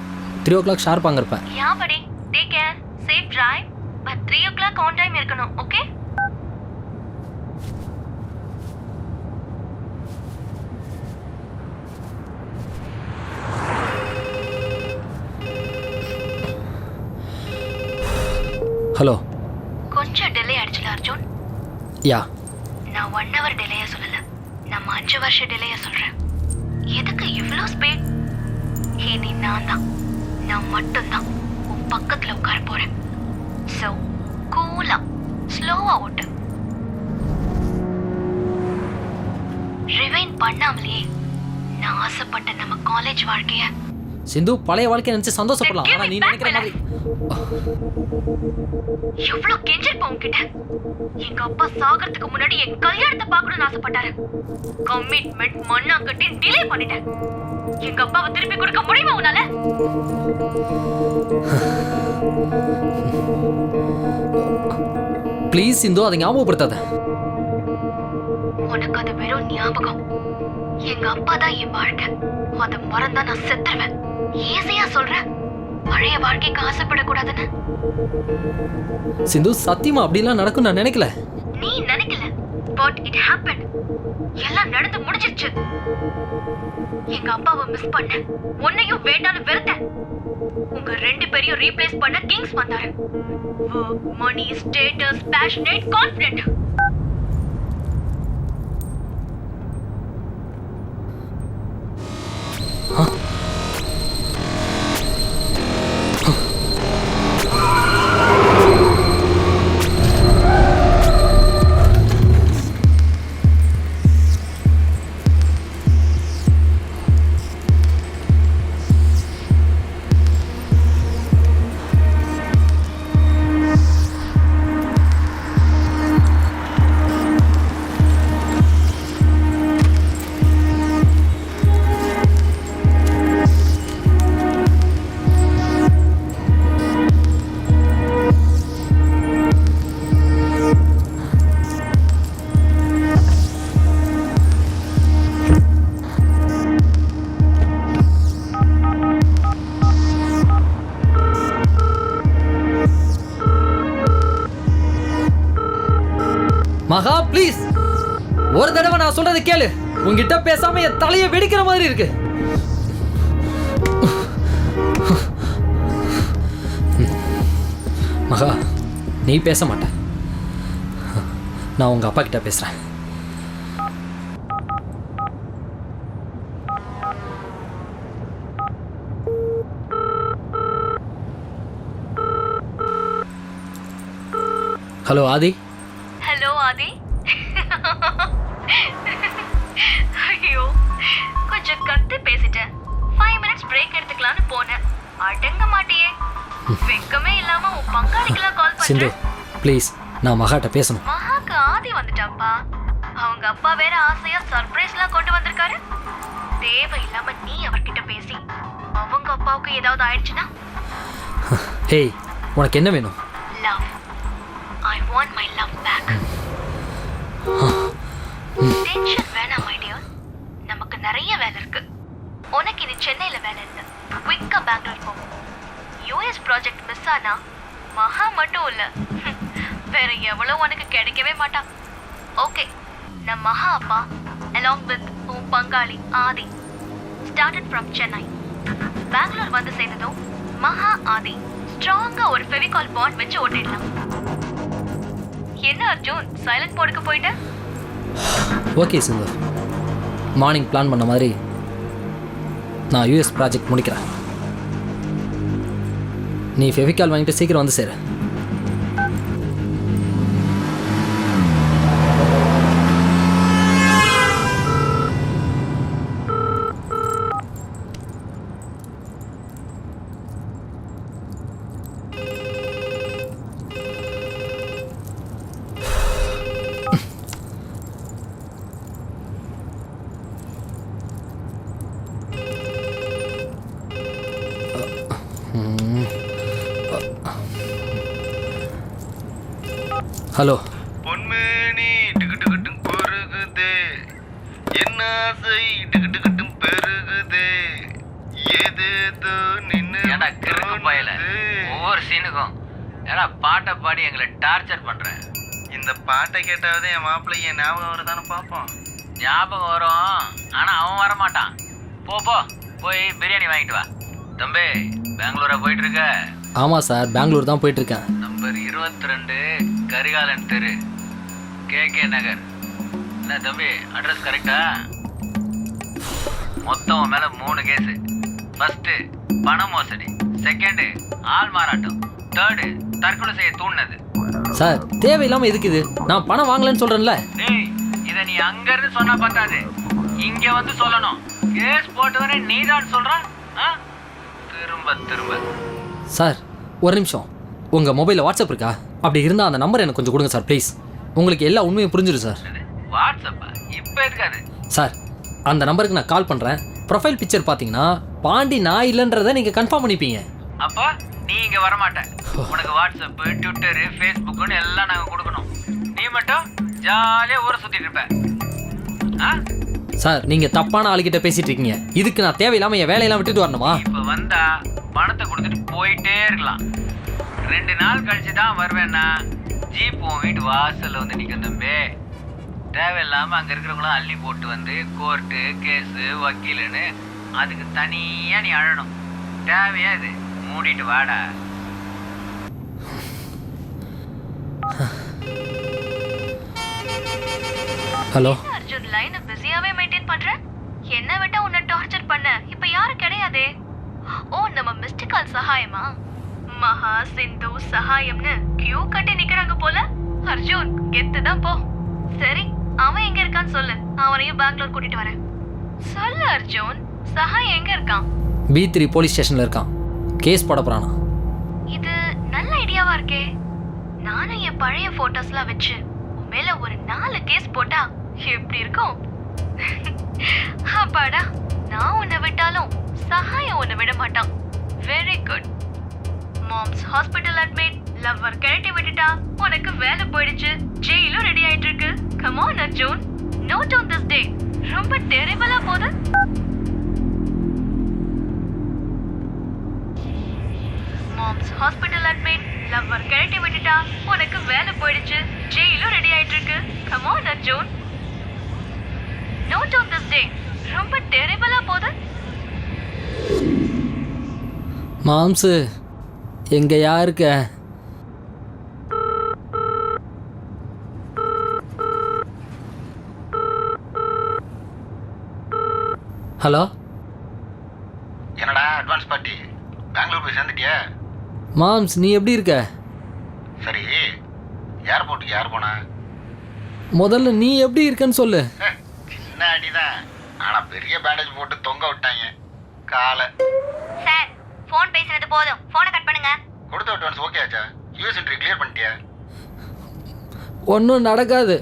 3 o'clock sharp அங்கே இருப்பேன். யா படி, take care, safe drive. But 3 o'clock on time இருக்கணும், ஓகே? ஹலோ. கொஞ்சம் டிலே ஆயிடுச்சுல அர்ஜுன். யா. நான் 1 hour டிலேய சொல்லல, நம்ம 5 வருஷம் டிலேய சொல்றேன். எதுக்கு இவ்வளோ ஸ்பீட்? இனி நான் மட்டும்தான் உன் பக்கத்துல உட்கார போறேன். ஸோ கூலா ஸ்லோவா ஓட்டு. ரிவைன் பண்ணாமலேயே நான் ஆசைப்பட்ட நம்ம காலேஜ் வாழ்க்கைய. சிந்து, பழைய வாழ்க்கையை நினைச்சு சந்தோஷப்படலாம். ஆனால் நீ நினைக்கிற மாதிரி எவ்வளவு கெஞ்சிருப்ப உன்கிட்ட. எங்க அப்பா சாகிறதுக்கு முன்னாடி என் கல்யாணத்தை பார்க்கணும்னு ஆசைப்பட்டாரு. கமிட்மெண்ட் மண்ணா கட்டி டிலே பண்ணிட்டேன். எங்க அப்பாவை திருப்பி கொடுக்க முடியுமா உன்னால? ப்ளீஸ் சிந்து, அதை ஞாபகப்படுத்தாத. உனக்கு அது வெறும் ஞாபகம். எங்க அப்பா தான் என் வாழ்க்கை. அதை மறந்தா நான் செத்துருவேன். ஈஸியா சொல்றேன், பழைய வாழ்க்கைக்கு ஆசைப்படக்கூடாதுன்னு. சிந்து, சத்தியமா அப்படிலாம் நடக்கும் நான் நினைக்கல. நீ நினைக்கல, பட் இட் ஹேப்பன். எல்லாம் நடந்து முடிஞ்சிருச்சு. எங்க அப்பாவை மிஸ் பண்ண, உன்னையும் வேண்டான்னு வெறுத்தேன். உங்க 2 பேரையும் ரீப்ளேஸ் பண்ண கிங்ஸ் வந்தாரு. மணி, ஸ்டேட்டஸ், பேஷனேட், கான்ஃபிடென்ட். மகா, ப்ளீஸ் ஒரு தடவை நான் சொல்றதை கேளு. உங்ககிட்ட பேசாம என் தலையை வெடிக்கிற மாதிரி இருக்கு. மகா, நீ பேச மாட்ட. நான் உங்க அப்பா கிட்ட பேசுறேன். ஹலோ ஆதி. ஹலோ ஆதி. ஐயோ, கொஞ்சம் கத்தி பேசிட்டேன். 5 minutes பிரேக் எடுத்துக்கலாம்னு போனேன். அடங்க மாட்டியே. வெக்கமே இல்லாம உன் பங்காளிக்கெல்லாம் கால் சிந்து, பண்றேன். ப்ளீஸ், நான் மகாட்ட பேசணும். மகாக்கு ஆதி வந்துட்டாப்பா. அவங்க அப்பா வேற ஆசையா சர்ப்ரைஸ்லாம் கொண்டு வந்திருக்காரு. தேவையில்லாம நீ அவர்கிட்ட பேசி அவங்க அப்பாவுக்கு ஏதாவது ஆயிடுச்சுன்னா? ஹேய், உனக்கு என்ன வேணும்? Love. I want my love back. Tension வேணாம் மை டியர். நமக்கு நிறைய வேலை இருக்கு. எனக்கு இது சென்னையில் வேலை இல்லை. குயிக்காக பெங்களூர் போ. யூஎஸ் ப்ராஜெக்ட் மிஸ் ஆனா மகா மட்டும் இல்லை, வேற எவ்வளோ உனக்கு கிடைக்கவே மாட்டான். ஓகே, நான் மகா அப்பா along with உன் பங்காளி ஆதி started from சென்னை. பெங்களூர் வந்து சேர்ந்ததும் மகா ஆதி ஸ்ட்ராங்காக ஒரு ஃபெவிகால் பாண்ட் வச்சு ஓட்டிடலாம். என்ன அர்ஜுன் சைலண்ட் போடுக்க போயிட்ட? ஓகே சுந்தர், மார்னிங் பிளான் பண்ண மாதிரி நான் யூஎஸ் ப்ராஜெக்ட் முடிக்கிறேன். நீ ஃபெவிகால் வாங்கிட்டு சீக்கிரம் வந்து சேரு. ஹலோ. பொன்மேனி டிகிட்டுக்கிட்டும் பெருகுதே, என்ன ஆசை டிகிட்டுக்கிட்டும் பெருகுதே, ஏதேதோ நின்னு ஏடா கிறுக்கு பயல, ஒவ்வொரு சீனுக்கும் ஏடா பாட்டை பாடி எங்களை டார்ச்சர் பண்ற. இந்த பாட்டை கேட்டாவது என் மாப்பிள்ளை என் ஞாபகம் வருதானு பார்ப்போம். ஞாபகம் வரும், ஆனா அவன் வர மாட்டான். போ போய் பிரியாணி வாங்கிட்டு வா. தம்பி, பெங்களூரா போயிட்டு இருக்க? ஆமாம் சார், பெங்களூர் தான் போயிட்டுருக்கேன். நம்பர் 22 கரிகாலன் தெரு, கேகே நகர். என்ன தம்பி, அட்ரஸ் கரெக்டா? மொத்தம் உன் மேல 3 கேஸு. ஃபர்ஸ்ட் பண மோசடி, செகண்ட் ஆள் மாறாட்டம், தேர்டு தற்கொலை செய்ய தூண்டினது. சார் தேவையில்லாமல் எதுக்கு இது? நான் பணம் வாங்கலன்னு சொல்கிறேன்ல. டேய், இதை நீ அங்க இருந்து சொன்னா பத்தாது, இங்க வந்து சொல்லணும். கேஸ் போட்டவனே நீதான் சொல்றான். திரும்ப சார் ஒரு நிமிஷம், உங்கள் மொபைலில் வாட்ஸ்அப் இருக்கா? அப்படி இருந்தால் அந்த நம்பர் எனக்கு கொஞ்சம் கொடுங்க சார் ப்ளீஸ். உங்களுக்கு எல்லா உண்மையும் புரிஞ்சிடும் சார். வாட்ஸ்அப்பா இப்போ இருக்காது சார். அந்த நம்பருக்கு நான் கால் பண்ணுறேன். ப்ரொஃபைல் பிக்சர் பார்த்தீங்கன்னா பாண்டி நான் இல்லைன்றதை நீங்கள் கன்ஃபார்ம் பண்ணிப்பீங்க. அப்போ நீ இங்கே வரமாட்ட. உனக்கு வாட்ஸ்அப்பு, ட்விட்டரு, ஃபேஸ்புக்குன்னு எல்லாம் நாங்கள் கொடுக்கணும். நீ மட்டும் ஜாலியாக ஊரை சுற்றிட்டு இருப்ப. சார் நீங்கள் தப்பான ஆளுகிட்ட பேசிகிட்டு இருக்கீங்க. இதுக்கு நான் தேவையில்லாமல் என் வேலையெல்லாம் விட்டுட்டு வரணுமா? இப்போ வந்தா பணத்தை கொடுத்துட்டு போயிட்டே இருக்கலாம். 2 நாள் கழிச்சு தான் வருவேன்னா ஜீப் உன் வீட்டு வாசலில் வந்து நிற்கும் தம்பி. தேவையில்லாமல் அங்கே இருக்கிறவங்களாம் அள்ளி போட்டு வந்து கோர்ட்டு கேஸு வக்கீலுன்னு அதுக்கு தனியாக நீ அழணும். தேவையா இது? மூடிட்டு வாடா. ஹலோ அர்ஜுன், லைனை பிஸியாவே மெயின்டைன் பண்ற. என்ன விட்டா உன்னை டார்ச்சர் பண்ண இப்ப யாரும் கிடையாதே. ஓ, நம்ம மிஸ்டர் கால் சகாயமா? மகா, சிந்து, சகாயம்னு கியூ கட்டி நிக்கிறாங்க போல. அர்ஜுன் கெத்து தான் போ. சரி, அவன் எங்க இருக்கான்னு சொல்லு, அவனையும் பெங்களூர் கூட்டிட்டு வரேன். சொல்லு அர்ஜுன், சகாய் எங்க இருக்கான்? B3 போலீஸ் ஸ்டேஷனில் இருக்கான். கேஸ் போட போகிறானா? இது நல்ல ஐடியாவா இருக்கே. நானும் என் பழைய போட்டோஸ்லாம் வச்சு உன் மேல ஒரு 4 கேஸ் போட்டா எப்படி இருக்கும்? அப்பாடா, நான் உன்னை விட்டாலும் சகாயம் உன்னை விட மாட்டான். Very good. Mom's hospital admit, lover கழட்டி விட்டுட்டா, உனக்கு வேலை போயிடுச்சு, ஜெயிலும் ரெடி ஆயிட்டு இருக்கு. Come on Arjun, note on this day. ரொம்ப டெரிபிளா போகுது. மாம்ஸ் ஹாஸ்பிட்டல் அட்மிட், லவ்வர் கழட்டி விட்டுட்டா, உனக்கு வேலை போயிடுச்சு, ஜெயிலும் ரெடி ஆயிட்டு இருக்கு. Come on Arjun, note on this day. ரொம்ப டெரிபிளா போகுது. மாம்சு எங்கேயா இருக்க? ஹலோ. என்னடா அட்வான்ஸ் பார்ட்டி, பெங்களூர் போய் சேர்ந்துட்டியா? மாம்ஸ் நீ எப்படி இருக்க? சரி, ஏர்போர்ட்டுக்கு யார் போனா? முதல்ல நீ எப்படி இருக்கன்னு சொல்லு. சின்ன அடிதான், ஆனா பெரிய பேண்டேஜ் போட்டு தொங்க விட்டாங்க காலை. சார், ஃபோன் பேசுறது போதும், ஃபோனை கட் பண்ணுங்க. கொடுத்த அட்வான்ஸ் ஓகே ஆச்சா? யூஎஸ் என்ட்ரி கிளியர் பண்ணிட்டியா? ஒன்றும் நடக்காது.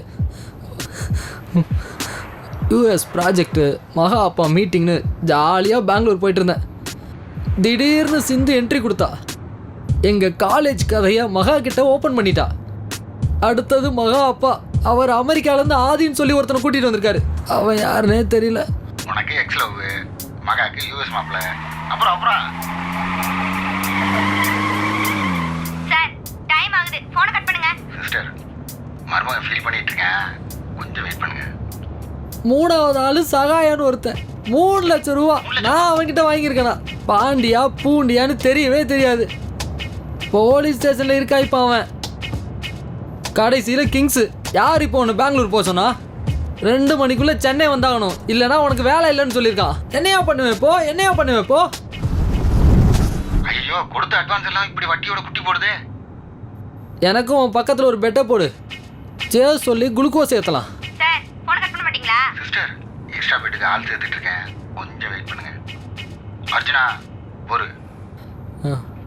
யூஎஸ் ப்ராஜெக்ட்டு, மகா அப்பா மீட்டிங்னு ஜாலியாக பெங்களூர் போயிட்டு இருந்தேன். திடீர்னு சிந்து என்ட்ரி கொடுத்தா. எங்கள் காலேஜ் கதையை மகா கிட்ட ஓப்பன் பண்ணிட்டா. அடுத்தது மகா அப்பா அவர் அமெரிக்காவிலேருந்து ஆதின்னு சொல்லி ஒருத்தனை கூட்டிகிட்டு வந்திருக்காரு. அவன் யாருன்னே தெரியல. உனக்கு எக்ஸ் லவ், மகாக்கு யூஎஸ் மாப்பிள்ள. அப்புறம் சார் டைம் ஆகுது, போனை கட் பண்ணுங்க. சிஸ்டர், மருமகன் ஃபீல் பண்ணிட்டு இருக்கேன், கொஞ்சம் வெயிட் பண்ணுங்க. 3வது ஆளு சகாயன்னு ஒருத்தன் 3 லட்சம் ரூபா நான் அவன்கிட்ட வாங்கியிருக்கேனா. பாண்டியா பூண்டியான்னு தெரியவே தெரியாது. போலீஸ் ஸ்டேஷனில் இருக்கா இப்போ அவன். கடைசியில் கிங்ஸு யார் இப்போ ஒன்று பெங்களூர் போக சொன்னா 2 மணிக்குள்ளே சென்னை வந்தாகணும், இல்லைனா உனக்கு வேலை இல்லைன்னு சொல்லியிருக்கான். என்னையா பண்ணுவேன் இப்போ ஐயோ, கொடுத்த அட்வான்ஸ் எல்லாம் இப்படி வட்டியோட குட்டி போடுதே. எனக்கும் உன் பக்கத்தில் ஒரு பெட்டை போடு, சேர் சொல்லி குளுக்கோஸ் ஏற்றலாம். சார் போனை கட் பண்ண மாட்டீங்களா? சிஸ்டர், எக்ஸ்ட்ரா பெட்டுக்கு ஆள் சேர்த்துட்டு இருக்கேன், கொஞ்சம் வெயிட் பண்ணுங்க. அர்ஜுனா, ஒரு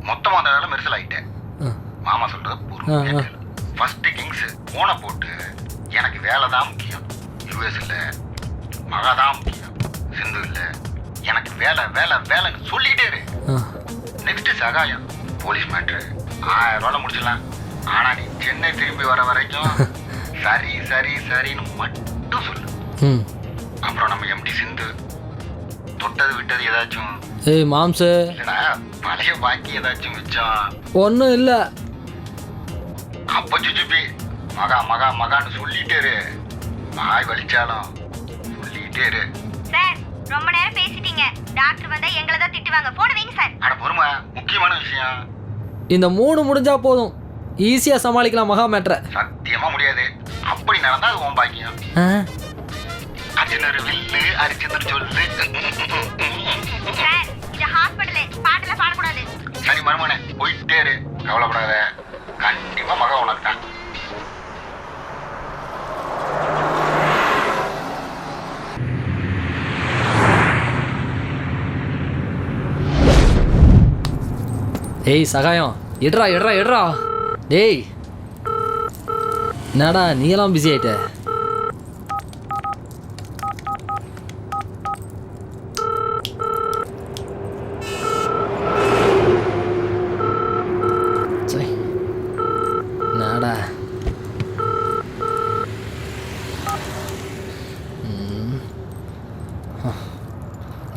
மொத்தமா அந்த வேலை மெரிசல் ஆகிட்டேன். மாமா சொல்றது பூர்வம். ஃபர்ஸ்ட் கிங்ஸ் போனை போட்டு எனக்கு வேலை தான் முக்கியம், யூஎஸ் இல்லை மகா தான் முக்கியம், சிந்து இல்லை, எனக்கு வேலை வேலை வேலைன்னு சொல்லிக்கிட்டே இரு. நெக்ஸ்ட் சகாயம் போலீஸ் மேட்ரு 1000 ரூபாய் முடிச்சிடலாம். ஆனா நீ சென்னை திரும்பி வர வரைக்கும் சரி சரி சரின்னு மட்டும் சொல்லு. அப்புறம் நம்ம எம்டி சிந்து தொட்டது விட்டது ஏதாச்சும் ஏய் மாம்சு, இல்லடா பழைய பாக்கி ஏதாச்சும் மிச்சம் ஒன்றும் இல்லை. அப்ப சுச்சுப்பி மகா மகா மகான்னு சொல்லிட்டே இரு, வாய் வலிச்சாலும் சொல்லிட்டே இரு. சார் ரொம்ப நேரம் பேசிட்டீங்க, டாக்டர் வந்தா எங்களை தான் திட்டுவாங்க. போன வைங்க சார். அட பொறுமை, முக்கியமான விஷயம். இந்த 3 முடிஞ்சா போதும், ஈஸியாக சமாளிக்கலாம் மகா மேட்ரை. சத்தியமா முடியாது, அப்படி நடந்தா அது உன் பாக்கியம். அர்ஜுனர் வில்லு, அரிச்சந்திர சொல்லு. சார் இது ஹாஸ்பிட்டல், பாட்டெல்லாம் பாடக்கூடாது. சரி மருமனே, போயிட்டே இரு, கவலைப்படாத, கண்டிப்பா மகா உனக்கு தான். ஏய் சகாயம், எடுறா. டேய் என்னடா நீ எல்லாம் பிஸி ஆயிட்ட? என்னடா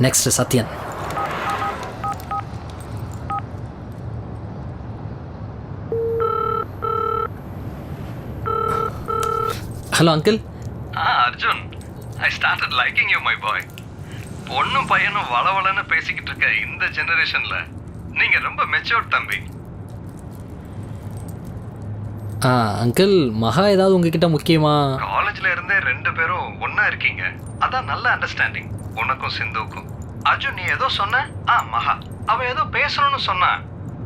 next Sathyan. Hello uncle. Arjun, I started liking you my boy. பொண்ணும் பையனும் வளவளன்னு பேசிக்கிட்டு இருக்க இந்த ஜெனரேஷன்ல நீங்க ரொம்ப மெச்சூர்ட் தம்பி. அங்கிள், மகா ஏதாவது உங்ககிட்ட முக்கியமா? காலேஜ்ல இருந்தே 2 பேரும் ஒன்னா இருக்கீங்க, அதான் நல்ல அண்டர்ஸ்டாண்டிங் உனக்கும் சிந்துவுக்கும். அர்ஜுன், நீ ஏதோ சொன்ன, மகா அவன் ஏதோ பேசணும்னு சொன்னா,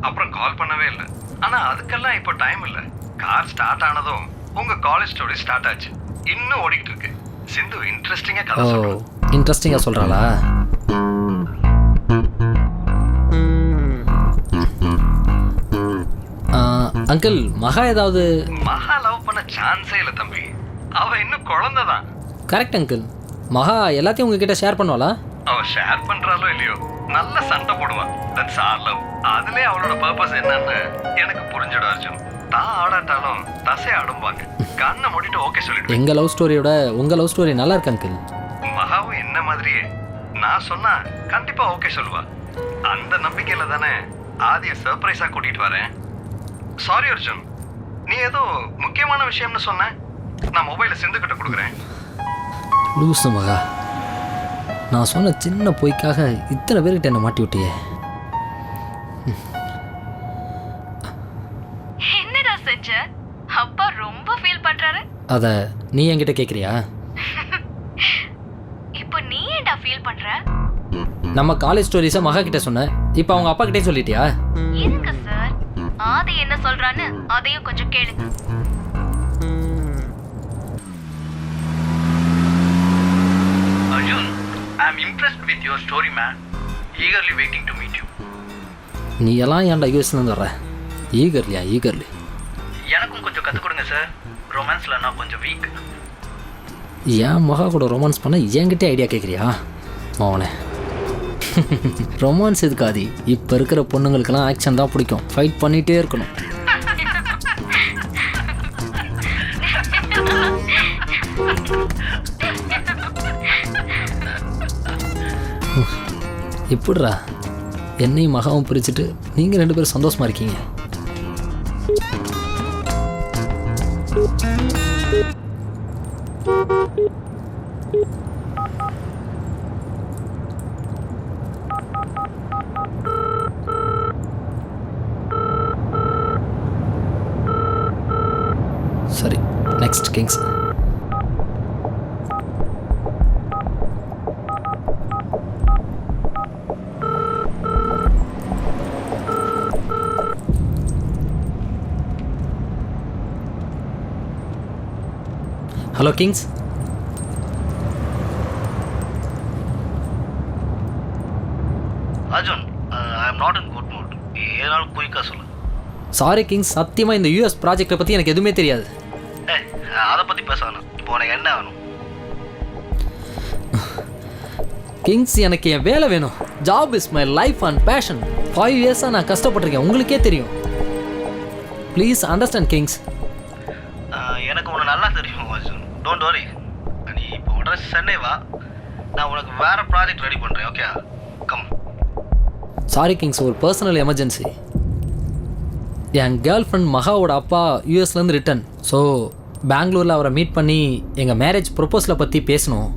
அப்புறம் கால் பண்ணவே இல்லை. ஆனா அதுக்கெல்லாம் இப்போ டைம் இல்லை. கார் ஸ்டார்ட் ஆனதும் உங்க காலேஜ் ஸ்டோரி ஸ்டார்ட் ஆச்சு, இன்னும் ஓடிக்கிட்டு இருக்கு. சிந்து இன்ட்ரெஸ்டிங்கா கதை சொல்றா. இன்ட்ரெஸ்டிங்கா சொல்றாளா? அங்கிள், மகா ஏதாவது? மகா லவ் பண்ண சான்ஸே இல்லை தம்பி, அவ இன்னும் குழந்தைதான். கரெக்ட் அங்கிள், மகா எல்லாத்தையும் உங்ககிட்ட ஷேர் பண்ணுவாளா? அவ ஷேர் பண்றாலோ இல்லையோ, நல்ல சண்டை போடுவான். That's our love. அதுலயே அவளோட பர்பஸ் என்னன்னு எனக்கு புரிஞ்சிடும் அர்ஜுன். தான் ஆடாட்டாலும் தசை ஆடும்பாங்க, கண்ணை மூடிட்டு ஓகே சொல்லிட்டு. எங்க லவ் ஸ்டோரியோட உங்க லவ் ஸ்டோரி நல்லா இருக்கு அங்கிள். மகாவும் என்ன மாதிரியே நான் சொன்னா கண்டிப்பா ஓகே சொல்லுவா. அந்த நம்பிக்கையில தானே ஆதிய சர்ப்ரைஸா கூட்டிட்டு வரேன். சாரி அர்ஜுன், நீ ஏதோ முக்கியமான விஷயம்னு சொன்ன, நான் மொபைலை சிந்து கிட்ட கொடுக்குறேன். லூசு மகா, நான் சொன்ன சின்ன பொய்க்காக இத்தனை பேர்கிட்ட என்ன மாட்டி விட்டியே. என்னடா செஞ்ச? அப்பா ரொம்ப ஃபீல் பண்றாரு. அத நீ என்கிட்ட கேக்குறியா? இப்போ நீ ஏன்டா ஃபீல் பண்ற? நம்ம காலேஜ் ஸ்டோரிஸை மகா கிட்ட சொன்னேன், இப்போ அவங்க அப்பா கிட்டே சொல்லிட்டியா? இருங்க சார், ஆதி என்ன சொல்றான்னு அதையும் கொஞ்சம் கேளுங்க. Arjun, I am impressed with your story man. Eagerly waiting to meet you. நீ எல்லாம் ஏன்டா யூஎஸ்லேருந்து வர்ற? ஈகர்லியா? எனக்கும் கொஞ்சம் கற்றுக் கொடுங்க சார், ரொமான்ஸில் நான் கொஞ்சம் வீக். ஏன் மகா கூட ரொமான்ஸ் பண்ண என்கிட்டே ஐடியா கேட்குறியா? மோனே ரொமான்ஸ் எதுக்காதி? இப்போ இருக்கிற பொண்ணுங்களுக்கெல்லாம் ஆக்ஷன் தான் பிடிக்கும், ஃபைட் பண்ணிகிட்டே இருக்கணும். எப்படிரா என்னையும் மகாவும் பிரிச்சுட்டு நீங்கள் 2 பேரும் சந்தோஷமாக இருக்கீங்க? சரி, next Kings. Hello Kings. Arjun, I am not in good mood. ஏனாலும் குயிக்காக சொல்லு. சாரி கிங்ஸ், சத்தியமாக இந்த யூஎஸ் ப்ராஜெக்டை பற்றி எனக்கு எதுவுமே தெரியாது. அதை பற்றி பேச வேணாம். இப்போ உனக்கு என்ன வேணும்? கிங்ஸ், எனக்கு என் வேலை வேணும். Job is my life and passion. 5 இயர்ஸாக நான் கஷ்டப்பட்டிருக்கேன், உங்களுக்கே தெரியும். Please understand Kings. எனக்கு உன்னை நல்லா தெரியும் அர்ஜுன். Don't worry. நீ இப்போ உடனே சென்னை வா, நான் உனக்கு வேறு ப்ராஜெக்ட் ரெடி பண்ணுறேன். Okay, come. சாரி கிங்ஸ், ஒரு பர்சனல் எமர்ஜென்சி. என் கேர்ள் ஃப்ரெண்ட் மகாவோட அப்பா யூஎஸ்லேருந்து ரிட்டர்ன். ஸோ பெங்களூரில் அவரை மீட் பண்ணி எங்கள் மேரேஜ் ப்ரொப்போஸலை பற்றி பேசணும்.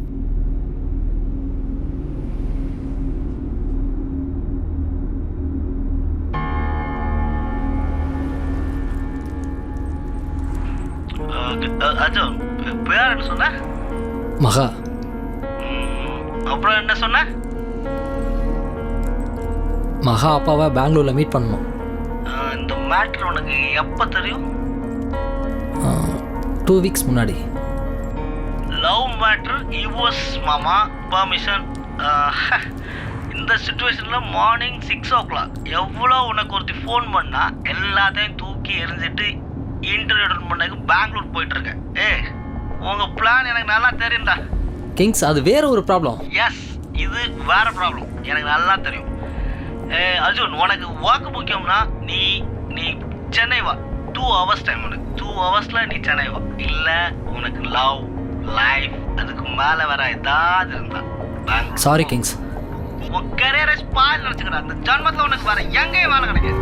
அர்ஜுன், பேர் என்ன சொன்ன? மகா. அப்புறம் என்ன சொன்ன? மகா அப்பாவை பெங்களூரில் மீட் பண்ணணும். இந்த மேட்ரு உனக்கு எப்போ தெரியும்? 2 வீக்ஸ் முன்னாடி. லவ் மேட்ரு, யுஎஸ் மாமா பர்மிஷன். இந்த சுச்சுவேஷனில் மார்னிங் 6 o'clock எவ்வளோ உனக்கு ஒருத்தி ஃபோன் பண்ணா எல்லாத்தையும் தூக்கி எரிஞ்சிட்டு இன்டர்வியூ அட்டன் பண்ணக்கு பெங்களூர் போயிட்டுருக்கேன். உங்கள் பிளான் எனக்கு நல்லா தெரியும்டா கிங்ஸ். அது வேற ஒரு ப்ராப்ளம். எஸ், இது வேற ப்ராப்ளம், எனக்கு நல்லா தெரியும். அர்ஜுன், உனக்கு ஒர்க் முக்கியம்னா நீ நீ சென்னை வா. 2 hours டைம் உனக்கு. 2 hours நீ சென்னை வா. இல்லை உனக்கு லவ் லைஃப் அதுக்கு மேலே வர ஏதாவது இருந்தா பெங்களூர். Sorry Kings. உன் கரியரை ஸ்பாயில் நினச்சிக்கிறேன். அந்த ஜன்மத்தில் உனக்கு வர எங்கேயும் வேலை கிடைக்காது.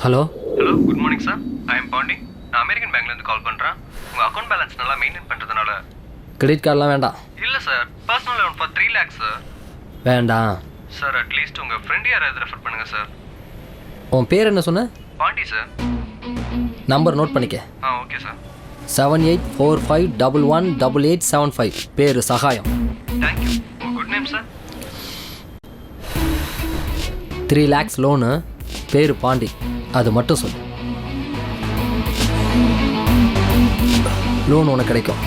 Hello. Hello, good morning sir. I am Pandi. நான் அமெரிக்கன் பேங்க்லேருந்து கால் பண்ணுறேன். உங்கள் அக்கௌண்ட் பேலன்ஸ் நல்லா மெயின்டைன் பண்ணுறதுனால. கிரெடிட் கார்டெலாம் வேண்டாம். இல்லை sir, personal loan for 3 lakhs sir. வேண்டாம் சார், அட்லீஸ்ட் உங்கள் ஃப்ரெண்ட் யாராவது ரெஃபர் பண்ணுங்கள் சார். உன் பேர் என்ன சொன்ன? பாண்டி சார். நம்பர் நோட் பண்ணிக்க. Okay sir. 7845118875. பேர் சகாயம். தேங்க்யூ. உங்கள் good name sir? 3 lakhs loan. பேர் பாண்டி. அது மட்டும் சொல்லு. லோன் உனக்கு கிடைக்கும்.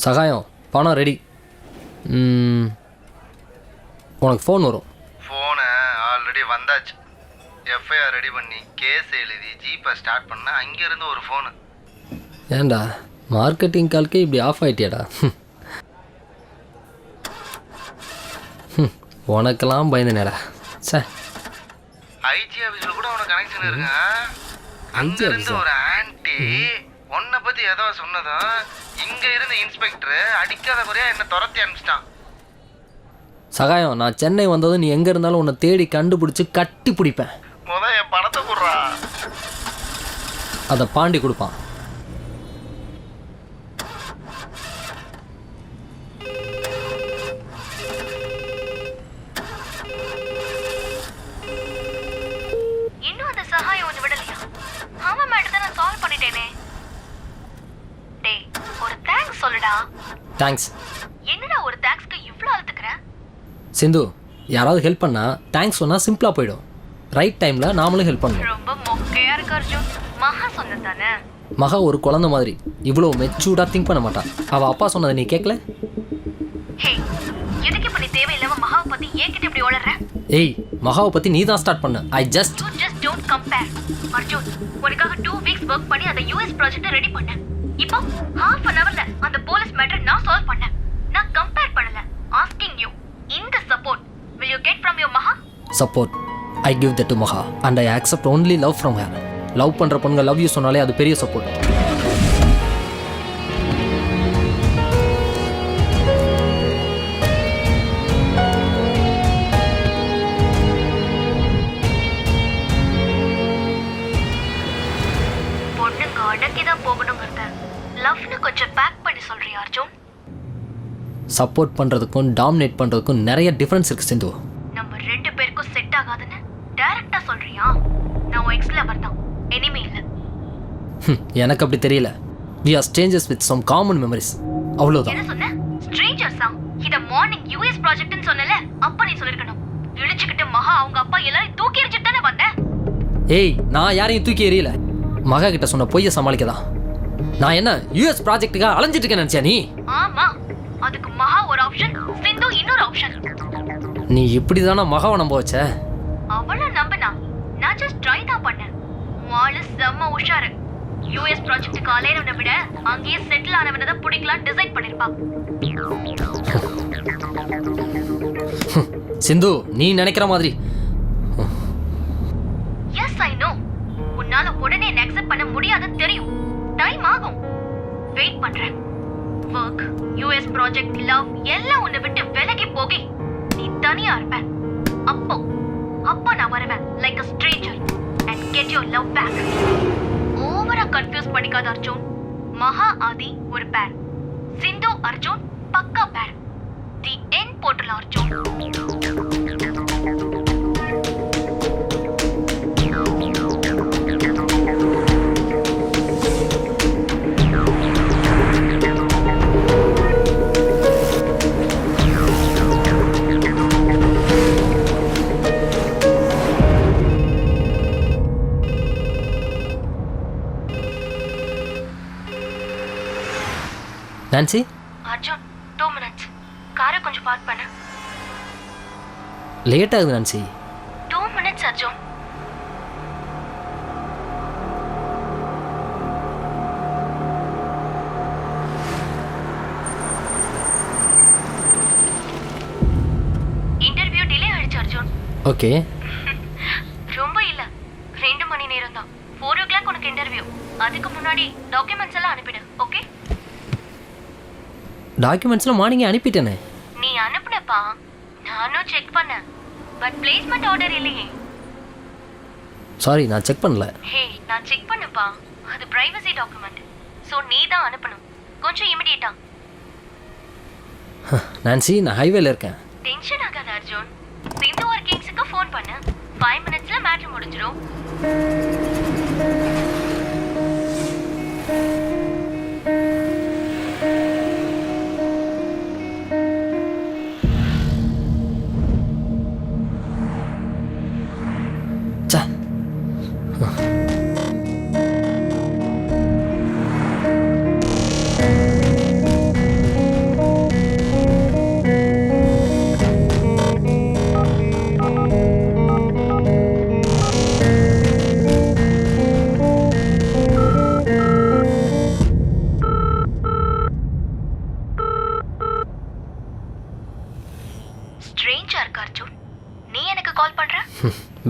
சகாயம், பணம் ரெடி. உனக்கு ஃபோன் வரும். ஃபோனு ஆல்ரெடி வந்தாச்சு. எஃப்ஐஆர் ரெடி பண்ணி கேஸ் எழுதி ஜிபே ஸ்டார்ட் பண்ண அங்கேருந்து ஒரு ஃபோனு. ஏன்டா மார்க்கெட்டிங் கால்க்கே இப்படி ஆஃப் ஆயிட்டியாடா? உனக்கெல்லாம் பயந்தனேடா. சே, ஐஜி ஆஃபீஸில் கூட உனக்கு கனெக்ஷன் இருக்கு. ஐஜி அங்கிருந்து ஆஃபீஸா? ஒரு ஆன்ட்டி உன்னை பற்றி ஏதோ சொன்னதும் இங்கே இருந்த இன்ஸ்பெக்டர் அடிக்காத குறையா என்னை துரத்தி அனுப்பிச்சிட்டான். சகாயம், நான் சென்னை வந்ததும் நீ எங்கே இருந்தாலும் உன்னை தேடி கண்டுபிடிச்சி கட்டி பிடிப்பேன். என் பணத்தை கொடுறா. அதை பாண்டி கொடுப்பான். இன்னும் அந்த சகாயம் ஒன்று விடலையா? அவன் மேடம் தான் நான் சால்வ் பண்ணிட்டேனே. டேய், ஒரு தேங்க்ஸ் சொல்லுடா. தேங்க்ஸ். என்னடா ஒரு தேங்க்ஸ்க்கு இவ்வளோ அழுத்துக்கிற? சிந்து, யாராவது ஹெல்ப் பண்ணா தேங்க்ஸ் சொன்னால் சிம்பிளாக போயிடும். ரைட் டைமில் நாமளும் ஹெல்ப் பண்ணணும். ரொம்ப மொக்கையா இருக்கு அர்ஜுன். மகா சொன்னது தானே? மகா ஒரு குழந்தை மாதிரி இவ்வளோ மெச்சூர்டாக திங்க் பண்ண மாட்டான். அவள் அப்பா சொன்னதை நீ கேட்கல? ஹே, எதுக்கு இப்ப நீ தேவையில்லாம மகாவை பத்தி ஏன்கிட்ட இப்படி உளறற? ஏய், மகாவை பற்றி நீ தான் ஸ்டார்ட் பண்ண. You just don't compare. Arjun, உனக்காக 2 weeks ஒர்க் பண்ணி அந்த US ப்ராஜெக்ட்டை ரெடி பண்ணேன். இப்போ half an hourல அந்த போலீஸ் மேட்டர் நான் சால்வ் பண்ணேன். நான் கம்பேர் பண்ணல. Asking you, இந்த support will you get from your Maha? Support. I give that to Maha and I accept only love from her. Love பண்ணுற பொண்ணுங்க லவ் யூ சொன்னாலே அது பெரிய சப்போர்ட். பொண்ணுங்க அடக்கி தான் போகணுங்கிறத லவ்னு கொஞ்சம் பேக் பண்ணி சொல்றியா அர்ஜுன்? சப்போர்ட் பண்ணுறதுக்கும் டாமினேட் பண்ணுறதுக்கும் நிறைய டிஃப்ரென்ஸ் இருக்குது சிந்து. நம்ம 2 பேருக்கும் செட் ஆகாதுன்னு டைரக்டா சொல்றியா? நான் உன் எக்ஸ் லவர் தான், எனிமே இல்ல. எனக்கு அப்படி தெரியல. we are strangers with some common memories. அவ்வளோதான். என்ன சொன்ன? ஸ்ட்ரேஞ்சர்ஸா? இத மார்னிங் US ப்ராஜெக்ட்னு சொன்னல, அப்ப நீ சொல்லிருக்கணும். இழுச்சிக்கிட்டு மகா அவங்க அப்பா எல்லாரையும் தூக்கி எறிஞ்சிட்டு தானே வந்த. ஏய், நான் யாரையும் தூக்கி எறியல. மகா கிட்ட சொன்ன பொய்யை சமாளிக்கதான். நான் என்ன US ப்ராஜெக்ட்டுக்காக அலைஞ்சிட்டு இருக்கேன் நினச்சியா நீ? ஆமா, அதுக்கு மகா ஒரு ஆப்ஷன், சிந்து இன்னொரு ஆப்ஷன். நீ இப்படி தானே மகாவை நம்ப வச்ச? அவள நம்பனா? நான் ஜஸ்ட் ட்ரை தான் பண்ணேன். வாளு செம்ம உஷாரு. US ப்ராஜெக்ட்டுக்கு அலையறவனை விட அங்கேயே செட்டில் ஆனவனை தான் பிடிக்கலாம் டிசைட் பண்ணிருப்பா. சிந்து, நீ நினைக்கிற மாதிரி. Yes I know. உன்னால உடனே என்ன அக்செப்ட் பண்ண முடியாதுன்னு தெரியும். டைம் ஆகும். வெயிட் பண்றேன். வர்க், US ப்ராஜெக்ட், லவ் எல்லாம் உன்னை விட்டு விலகி போகி நீ தனியா இருப்ப. அப்போ நான் வருவேன் like a stranger and get your love back. ஓவரா கன்ஃபியூஸ் பண்ணிக்காத அர்ஜுன். மகா ஆதி ஒரு பேர், சிந்து அர்ஜுன் பக்கா பேர். தி எண்ட் போட்டுலாம் அர்ஜுன். Nancy, Arjun 2 minutes. காரை கொஞ்சம் பார்க் பண்ணு. லேட் ஆகுது Nancy. 2 minutes Arjun. Interview delay ஆயிடுச்சு அர்ஜுன். ஓகே. ரொம்ப இல்ல, 2 மணி நேரம் தான். 4 o'clock உனக்கு இன்டர்வியூ. அதுக்கு முன்னாடி டாக்குமெண்ட்ஸ் எல்லாம் அனுப்பிடு. ஓகே? டாக்குமெண்ட்ஸ்லாம் மார்னிங்கே அனுப்பிட்டேனே. நீ அனுப்புனப்பா, நானும் செக் பண்ணேன். பட் பிளேஸ்மெண்ட் ஆர்டர் இல்லையே. சாரி, நான் செக் பண்ணல. ஹே, நான் செக் பண்ணப்பா. அது பிரைவசி டாக்குமெண்ட். சோ நீ தான் அனுப்பணும். கொஞ்சம் இமிடியேட்டா. நான்சி, நான் ஹைவேல இருக்கேன். டென்ஷன் ஆகாத அர்ஜுன். சிந்து ஒர்க்கிங்ஸ்க்கு ஃபோன் பண்ணு. 5 minutesல மேட்டர் முடிஞ்சிடும்.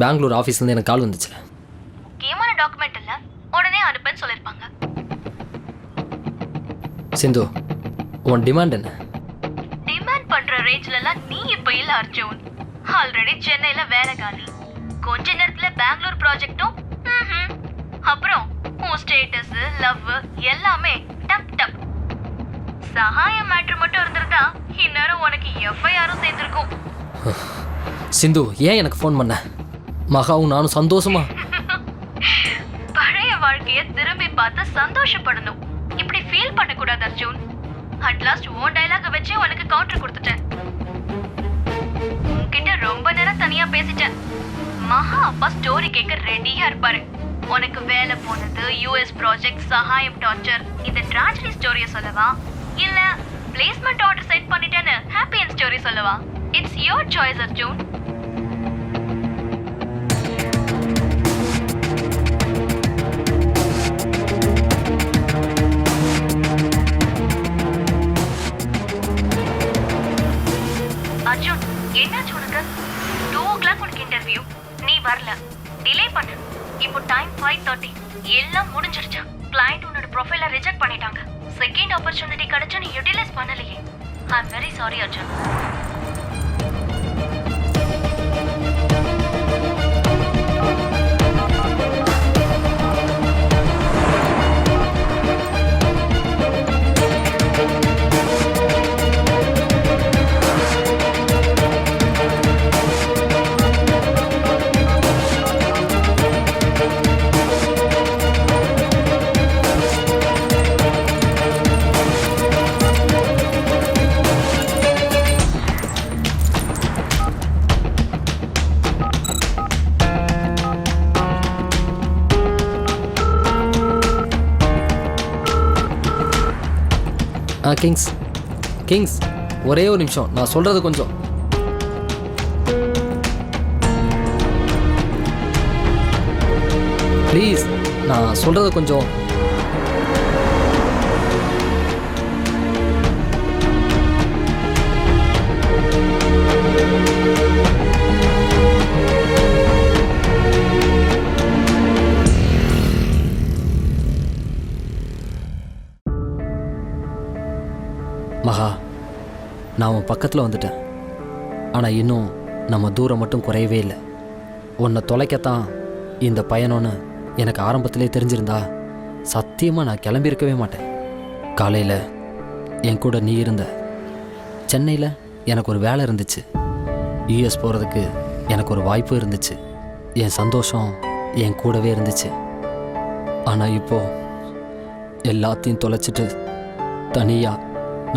பெங்களூர் ஆஃபீஸ்லேருந்து எனக்கு கால் வந்துச்சு. முக்கியமான டாக்குமெண்ட் இல்ல, உடனே அனுப்புன்னு சொல்லிருப்பாங்க. சிந்து, உன் டிமாண்ட் என்ன? டிமாண்ட் பண்ற ரேஞ்ச்ல எல்லாம் நீ இப்ப இல்ல அர்ஜுன். ஆல்ரெடி சென்னையில வேலை காலி, கொஞ்ச நேரத்துல பெங்களூர் ப்ராஜெக்டும். அப்புறம் உன் ஸ்டேட்டஸ், லவ் எல்லாமே டப் டப். சகாயம் மேட்டர் மட்டும் இருந்திருந்தா இந்நேரம் உனக்கு எஃப்ஐஆரும் சேர்ந்திருக்கும். சிந்து, ஏன் எனக்கு ஃபோன் பண்ண? மகாவும் நானும் சந்தோஷமா பழைய வாழ்க்கைய திரும்பி பார்த்து சந்தோஷப்படணும். இப்படி ஃபீல் பண்ண கூடாது அர்ஜுன். அட்லாஸ்ட் உன் டைலாக வச்சு உனக்கு கவுண்டர் கொடுத்துட்டேன். உன்கிட்ட ரொம்ப நேரம் தனியா பேசிட்டேன். மகா அப்பா ஸ்டோரி கேட்க ரெடியா இருப்பாரு. உனக்கு வேலை போனது, யூஎஸ் ப்ராஜெக்ட், சகாயம் டார்ச்சர், இந்த ட்ராஜடி ஸ்டோரிய சொல்லவா இல்ல பிளேஸ்மெண்ட் ஆர்டர் செட் பண்ணிட்டேன்னு ஹாப்பி எண்ட் ஸ்டோரி சொல்லவா? It's your choice Arjun. Arjun, என்னாச்சு உனக்கு? 2 o'clock உனக்கு இன்டர்வியூ, நீ வரல. டிலே பண்ணு. இப்போ டைம் 5:30. எல்லாம் முடிஞ்சிருச்சு. கிளையண்ட் உன்னோட ப்ரொஃபைலை ரிஜெக்ட் பண்ணிட்டாங்க. செகண்ட் ஆப்பர்ச்சுனிட்டி கிடைச்சு நீ யூட்டிலைஸ் பண்ணலையே. I am very sorry Arjun. Kings, ஒரே ஒரு நிமிஷம், நான் சொல்றது கொஞ்சம். ப்ளீஸ், நான் சொல்றது கொஞ்சம். மகா, நான் உன் பக்கத்தில் வந்துட்டேன். ஆனால் இன்னும் நம்ம தூரம் மட்டும் குறையவே இல்லை. உன்னை தொலைக்கத்தான் இந்த பயணம்னு எனக்கு ஆரம்பத்திலே தெரிஞ்சிருந்தா சத்தியமாக நான் கிளம்பியிருக்கவே மாட்டேன். காலையில் என் கூட நீ இருந்த. சென்னையில் எனக்கு ஒரு வேலை இருந்துச்சு. யூஎஸ் போகிறதுக்கு எனக்கு ஒரு வாய்ப்பு இருந்துச்சு. என் சந்தோஷம் என் கூடவே இருந்துச்சு. ஆனால் இப்போது எல்லாத்தையும் தொலைச்சிட்டு தனியாக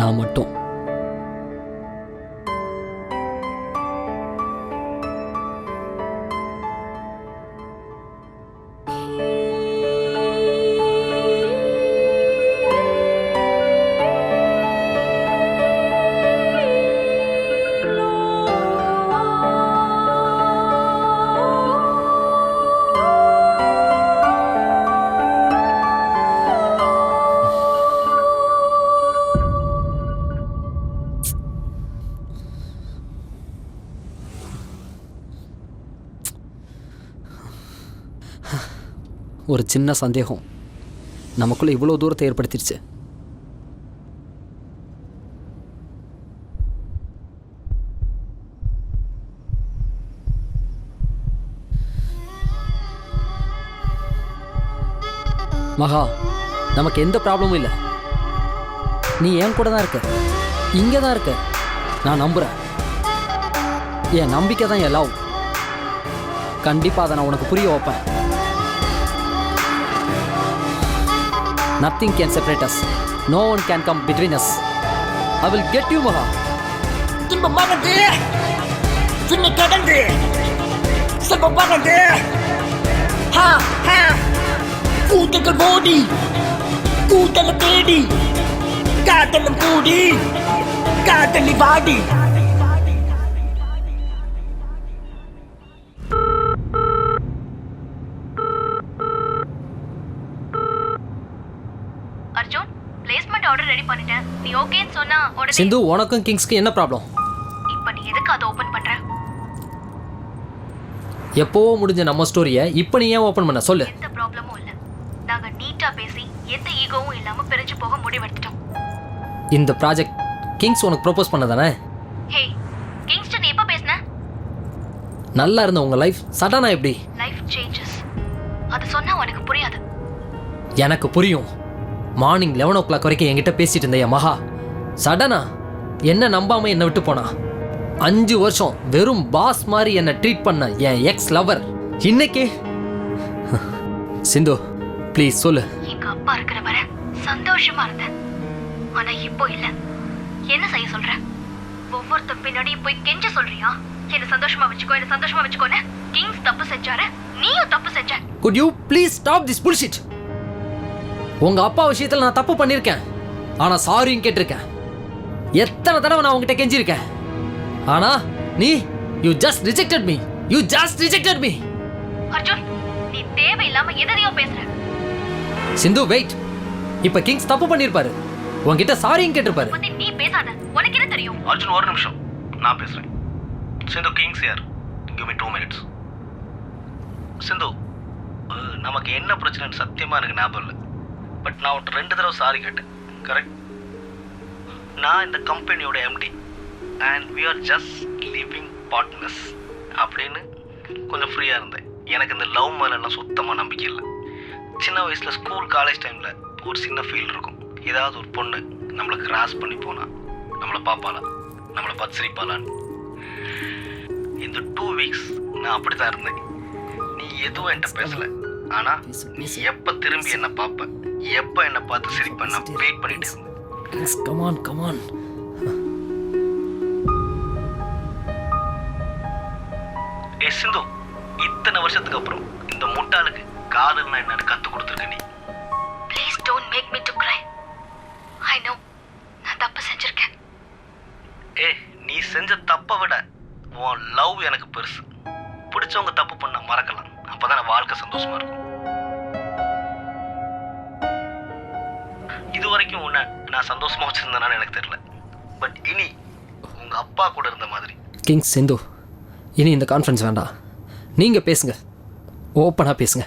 நான் மட்டும். ஒரு சின்ன சந்தேகம் நமக்குள்ள இவ்வளோ தூரத்தை ஏற்படுத்திடுச்சு. மகா, நமக்கு எந்த ப்ராப்ளமும் இல்லை. நீ என் கூட தான் இருக்க, இங்கே தான் இருக்க. நான் நம்புகிறேன். என் நம்பிக்கை தான் என் லவ். கண்டிப்பாக அதை நான் உனக்கு புரிய வைப்பேன். Nothing can separate us. No one can come between us. I will get you, Maha. Timbamagande, Sinikagande, Sababagande, Ha Ha, Kutagal Bodi, Kutagal Tedi, Katalam Bodi, Katali Badi. Arjun, placement order ready பண்ணிட்டேன். நீ ஓகேன்னு சொன்னா உடனே. சிந்து, உனக்கும் கிங்ஸ்க்கு என்ன problem? இப்போ நீ எதுக்கு அதை ஓபன் பண்ற? எப்போவோ முடிஞ்ச நம்ம ஸ்டோரியை இப்போ நீ ஏன் ஓப்பன் பண்ண சொல்லு. எந்த ப்ராப்ளமும் இல்லை. நாங்க நீட்டா பேசி எந்த ஈகோவும் இல்லாம பிரிஞ்சு போக முடிவெடுத்துட்டோம். இந்த ப்ராஜெக்ட் கிங்ஸ் உனக்கு ப்ரொபோஸ் பண்ணதானே? ஹே கிங்ஸ்டன், எப்போ பேசின? நல்லா இருந்த உங்கள் லைஃப் சடனாக எப்படி? Life changes. அது சொன்னா உனக்கு புரியாது. எனக்கு புரியும். மார்னிங் 11 o'clock வரைக்கும் என்கிட்ட பேசிட்டு இருந்த என் மகா சடனா என்ன நம்பாம என்னை விட்டு போனா. 5 வருஷம் வெறும் பாஸ் மாதிரி என்னை ட்ரீட் பண்ண என் எக்ஸ் லவர் இன்னைக்கு சிந்து ப்ளீஸ் சொல்லு. எங்க அப்பா இருக்கிற வர சந்தோஷமா இருந்தேன். ஆனா இப்போ இல்ல. என்ன செய்ய சொல்ற? ஒவ்வொருத்த பின்னாடியும் போய் கெஞ்ச சொல்றியா? என்ன சந்தோஷமா வச்சுக்கோ, என்ன சந்தோஷமா வச்சுக்கோன்னு. கிங்ஸ் தப்பு செஞ்சாரு, நீயும் தப்பு செஞ்ச. Could you please stop this bullshit? உங்க அப்பா விஷயத்துல நான் தப்பு பண்ணிருக்கேன். ஆனா சாரியும் கேட்டிருக்கேன். எத்தனை தடவை நான் உங்ககிட்ட கெஞ்சிருக்கேன். ஆனா நீ you just rejected me. You just rejected me. Arjun, நீ தேவையில்லாம எதையோ பேசுற. சிந்து வெயிட். இப்ப கிங்ஸ் தப்பு பண்ணிருப்பாரு. உன்கிட்ட சாரியும் கேட்டிருப்பாரு. பத்தி நீ பேசாத. உனக்கு என்ன தெரியும்? அர்ஜுன் ஒரு நிமிஷம், நான் பேசுறேன். சிந்து கிங்ஸ் யார்? Give me 2 minutes. சிந்து, நமக்கு என்ன பிரச்சனைன்னு சத்தியமா எனக்கு ஞாபகம் இல்லை. பட் நான் உன்ட்டு 2 தடவை சாரி கேட்டேன், கரெக்ட்? நான் இந்த கம்பெனியோட MD and we are just living partners அப்படின்னு கொஞ்சம் ஃப்ரீயாக இருந்தேன். எனக்கு இந்த லவ் மேலெல்லாம் சுத்தமாக நம்பிக்கை இல்லை. சின்ன வயசில் ஸ்கூல் காலேஜ் டைமில் ஒரு சின்ன ஃபீல் இருக்கும். ஏதாவது ஒரு பொண்ணு நம்மளை கிராஸ் பண்ணி போனால் நம்மளை பார்ப்பாளா, நம்மளை பார்த்து சிரிப்பாளான்னு. இந்த 2 weeks நான் அப்படி தான் இருந்தேன். நீ எதுவும் என்கிட்ட பேசலை. ஆனால் நீ எப்போ திரும்பி என்னை பார்ப்ப, எப்போ என்னை பார்த்து சிரிப்ப, நான் வெயிட் பண்ணிட்டு இருந்தேன். Kings, come on, come on. ஏ சிந்து, இத்தனை வருஷத்துக்கு அப்புறம் இந்த முட்டாளுக்கு காதல்னா என்னன்னு கற்றுக் கொடுத்துருக்க நீ. Please don't make me to cry. I know நான் தப்பு செஞ்சிருக்கேன். ஏ நீ செஞ்ச தப்பை விட உன் லவ் எனக்கு பெருசு. பிடிச்சவங்க தப்பு பண்ண மறக்கலாம், அப்போதான் வாழ்க்கை சந்தோஷமா இருக்கும். இது வரைக்கும் உன்னை நான் சந்தோஷமா வச்சிருந்தேனான்னு எனக்கு தெரியல. பட் இனி உங்க அப்பா கூட இருந்த மாதிரி. கிங்ஸ் சிந்து, இனி இந்த கான்ஃபரன்ஸ் வேண்டாம். நீங்க பேசுங்க, ஓப்பனாக பேசுங்க.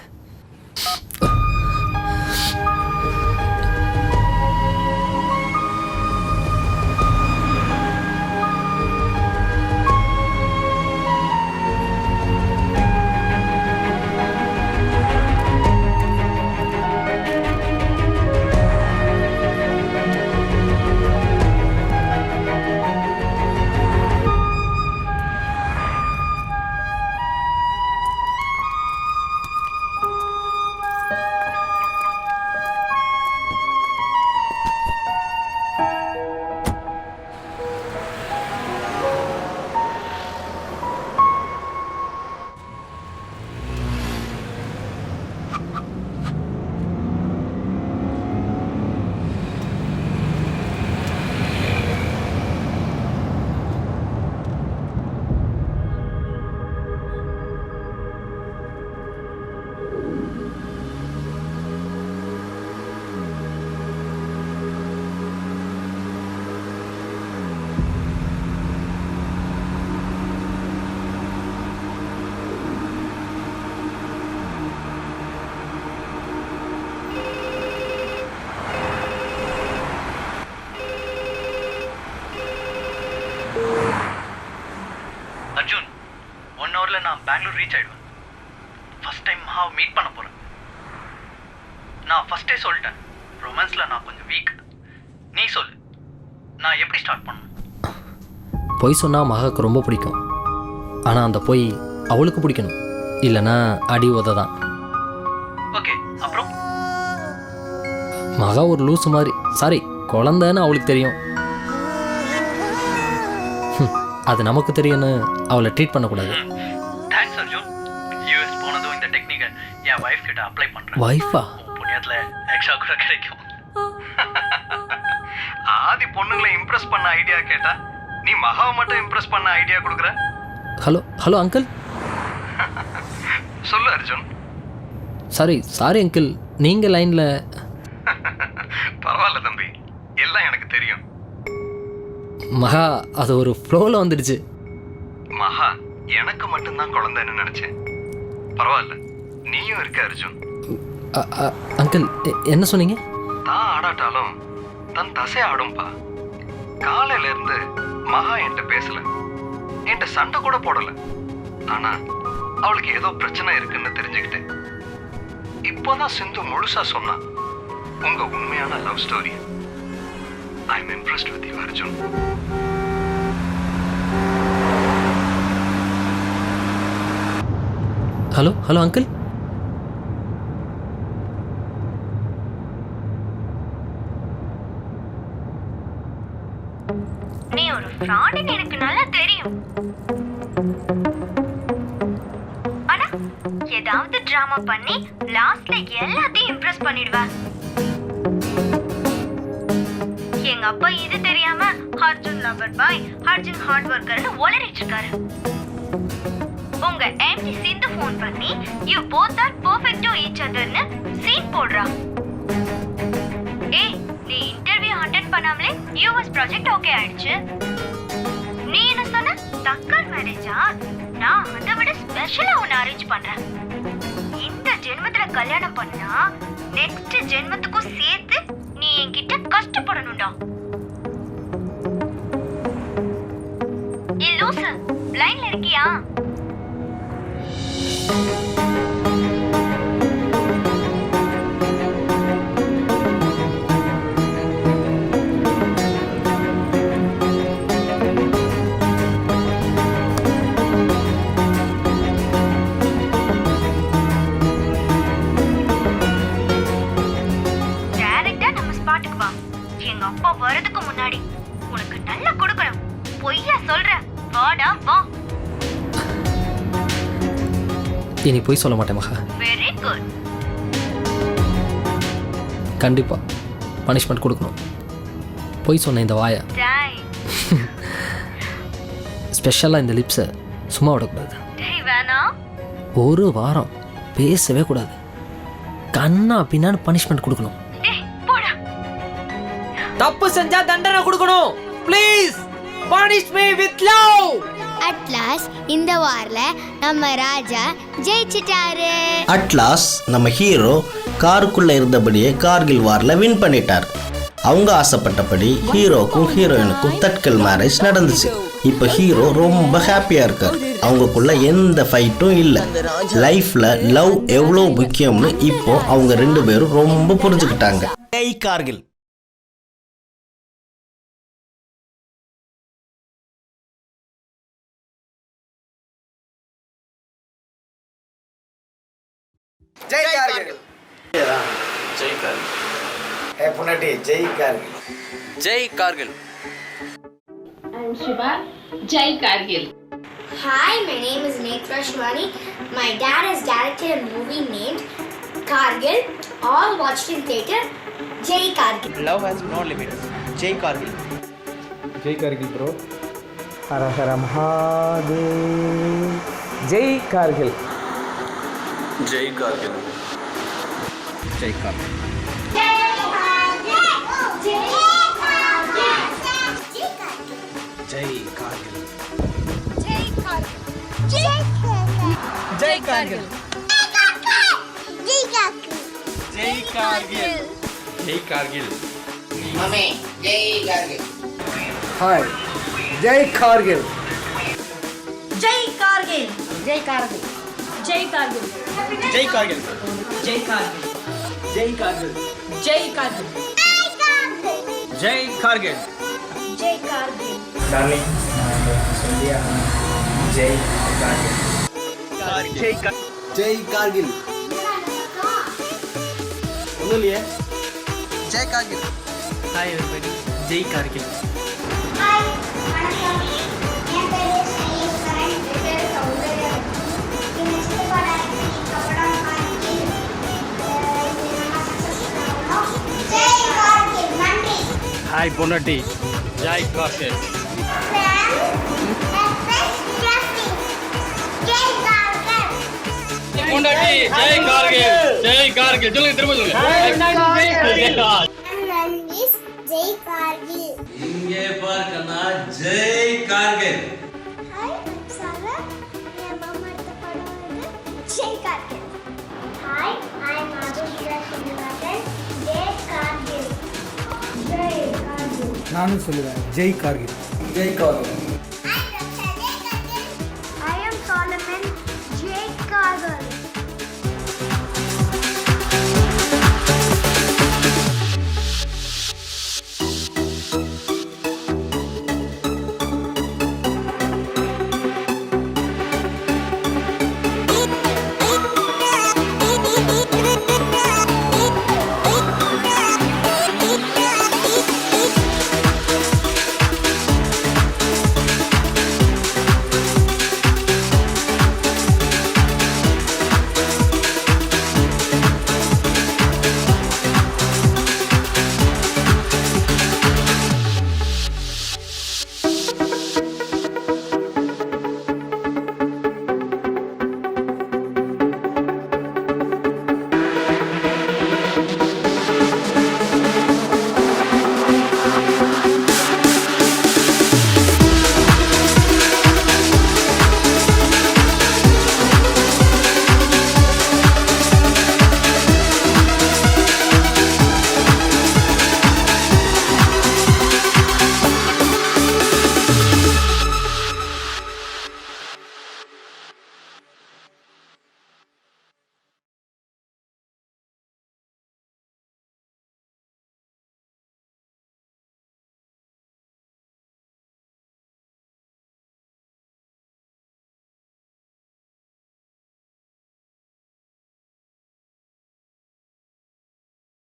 அர்ஜுன், 1 hourல நான் பெங்களூர் ரீச் ஆயிடுவேன். ஃபர்ஸ்ட் டைம் மகாவை மீட் பண்ண போறேன். நான் ஃபர்ஸ்டே சொல்லிட்டேன், ரொமான்ஸ்ல நான் கொஞ்சம் வீக். நீ சொல்லு, நான் எப்படி ஸ்டார்ட் பண்ணணும்? பொய் சொன்னால் மகாவுக்கு ரொம்ப பிடிக்கும். ஆனால் அந்த பொய் அவளுக்கு பிடிக்கணும், இல்லைன்னா அடி உத தான். ஓகே, அப்புறம்? மகா ஒரு லூசு மாதிரி, சாரி குழந்தைன்னு அவளுக்கு தெரியும். அது நமக்கு தெரியும்னு அவளை ட்ரீட் பண்ணக்கூடாது. தேங்க்ஸ் அர்ஜுன். யூஎஸ் போனதும் இந்த டெக்னிக்கை என் வைஃப் கிட்ட அப்ளை பண்ணுறேன். வைஃபா? புண்ணியத்தில் எக்ஸ்ட்ரா கூட கிடைக்கும். ஆதி பொண்ணுங்களை இம்ப்ரெஸ் பண்ண ஐடியா கேட்டா நீ மகாவை மட்டும் இம்ப்ரெஸ் பண்ண ஐடியா கொடுக்குற. Hello hello uncle. சொல்லு அர்ஜுன். சாரி அங்கிள், நீங்கள் லைனில். பரவாயில்ல தம்பி, எல்லாம் எனக்கு தெரியும். மகா அது ஒரு ஃப்ளோவில் வந்துடுச்சு. மகா எனக்கு மட்டும்தான் குழந்தைன்னு நினைச்சேன். பரவாயில்ல, நீயும் இருக்க அர்ஜுன். அங்கிள் என்ன சொன்னீங்க? தான் ஆடாட்டாலும் தன் தசை ஆடும்பா. காலையில இருந்து மகா என்கிட்ட பேசல, என்கிட்ட சண்டை கூட போடல. ஆனா அவளுக்கு ஏதோ பிரச்சனை இருக்குன்னு தெரிஞ்சுக்கிட்டேன். இப்போதான் சிந்து முழுசா சொன்னா உங்க உண்மையான love story. I am impressed with you Arjun. Hello hello uncle. நீ ஒரு ஃப்ராடுன்னு எனக்கு நல்லா தெரியும். ஆனா ஏதாவது டிராமா பண்ணி லாஸ்ட்ல எல்லாத்தையும் இம்ப்ரெஸ் பண்ணிடுவ. எங்க அப்பா இது தெரியாம Arjun lover boy, Arjun hard ஒர்க்கர்னு ஒளறிட்டு இருக்காரு. உங்க எம்டி சிந்து ஃபோன் பண்ணி you both are perfect to each அதர்னு சீன் போடுறா. ஏய், நீ இன்டர்வியூ அட்டெண்ட் பண்ணாமலே யூஎஸ் ப்ராஜெக்ட் ஓகே ஆயிடுச்சு. நீ என்ன சொன்ன? தக்கால் மேரேஜா? நான் அதை விட ஸ்பெஷலா ஒன்னு அரேஞ்ச் பண்றேன். இந்த ஜென்மத்துல கல்யாணம் பண்ணா நெக்ஸ்ட் ஜென்மத்துக்கும் சேர்த்து நீ என்கிட்ட கஷ்டப்படணும்டா. ஏ லூசு, லைன்ல இருக்கியா? டைரக்டா நம்ம ஸ்பாட்டுக்கு வா. எங்க அப்பா வரதுக்கு முன்னாடி உனக்கு நல்லா கொடுக்கணும். பொய்யா சொல்ற? வாடா வா. இனி போய் சொல்ல மாட்டேன் மகா. Very good. கண்டிப்பா பனிஷ்மெண்ட் கொடுக்கணும். போய் சொன்ன இந்த வாயை, டேய் ஸ்பெஷலாக இந்த லிப்ஸை சும்மா விடக்கூடாது. டேய் வேணாம். ஒரு வாரம் பேசவே கூடாது. கண்ணா பின்னான்னு பனிஷ்மெண்ட் கொடுக்கணும். டேய் போடா. தப்பு செஞ்சா தண்டனை கொடுக்கணும். Please punish me with love. Atlas இந்த வார்ல நம்ம ராஜா ஜெயிச்சிட்டாரு. அட்லாஸ் நம்ம ஹீரோ காருக்குள்ள இருந்தபடியே கார்கில் வார்ல வின் பண்ணிட்டார். அவங்க ஆசைப்பட்டபடி ஹீரோக்கும் ஹீரோயினுக்கும் தட்கல் மேரேஜ் நடந்துச்சு. இப்போ ஹீரோ ரொம்ப ஹாப்பியா இருக்கார். அவங்களுக்குள்ள எந்த ஃபைட்டும் இல்லை. லைஃப்ல லவ் எவ்வளோ முக்கியம்னு இப்போ அவங்க ரெண்டு பேரும் ரொம்ப புரிஞ்சுக்கிட்டாங்க. ஜெய் கார்கில். ஜெய் கார்கில். ஜெய் கார்கில். ஏ புனட்டி ஜெய் கார்கில். ஜெய் Kargil. I'm Shiva. Jai Kargil. Hi, my name is Netra Shivani. My dad has directed a movie named Kargil. All watched in theater. Jai Kargil. Love has no limits. ஜெய் கார்கில். ஜெய் கார்கில் ப்ரோ. ஹர ஹர மகாதேவ். ஜெய் கார்கில். ஜெய் கார்கில். ஜெய் கார்கில். ஜெய் கார்கில். ஜெய் கார்கில். ஜெய் கார்கில். ஜெய் கார்கில். மமே ஜெய் கார்கில். ஹாய் ஜெய் Kargil. Jai Kargil. Jai Kargil. Jai Kargil. ஜெய் கார்கில். Jai Kargil. ஜெய் கார்கில். Jai Kargil. ஜெய் கார்கில். Jai Kargil. டார்லிங் சொல்லியா ஜெய் கார்கில். ஜெய் கார்கில். ஜெய் கார்கில். ஒன்றும் இல்லையே. ஜெய் கார்கில். Hi everybody. ஜெய் கார்கில். ஹாய் வணக்கம். என் பேரு சைலேஸ்வரன். என் பேரு சௌந்தர்யா. இந்த சித்தப்பா டைரக்டர் கப்படம் கார்கில். இது நம்ம சக்ஸஸ்ஃபுல் ஆகணும். ஜெய் கார்கில். நன்றி. ஹாய் பொன்னட்டி. ஜெய் கார்கில். பொன்னட்டி ஜெய் கார்கில். ஜெய் கார்கில். சொல்லுங்க திரும்ப சொல்லுங்க. ஜெய் கார்கில். இங்கே பார்க்கனா ஜெய் கார்கில். ஹாய் சாரா. என் மாமா எடுத்த படம் வந்து ஜெய் கார்கில். நானும் சொல்லுவேன் ஜெய் கார்கில். ஜெய் கார்கில்.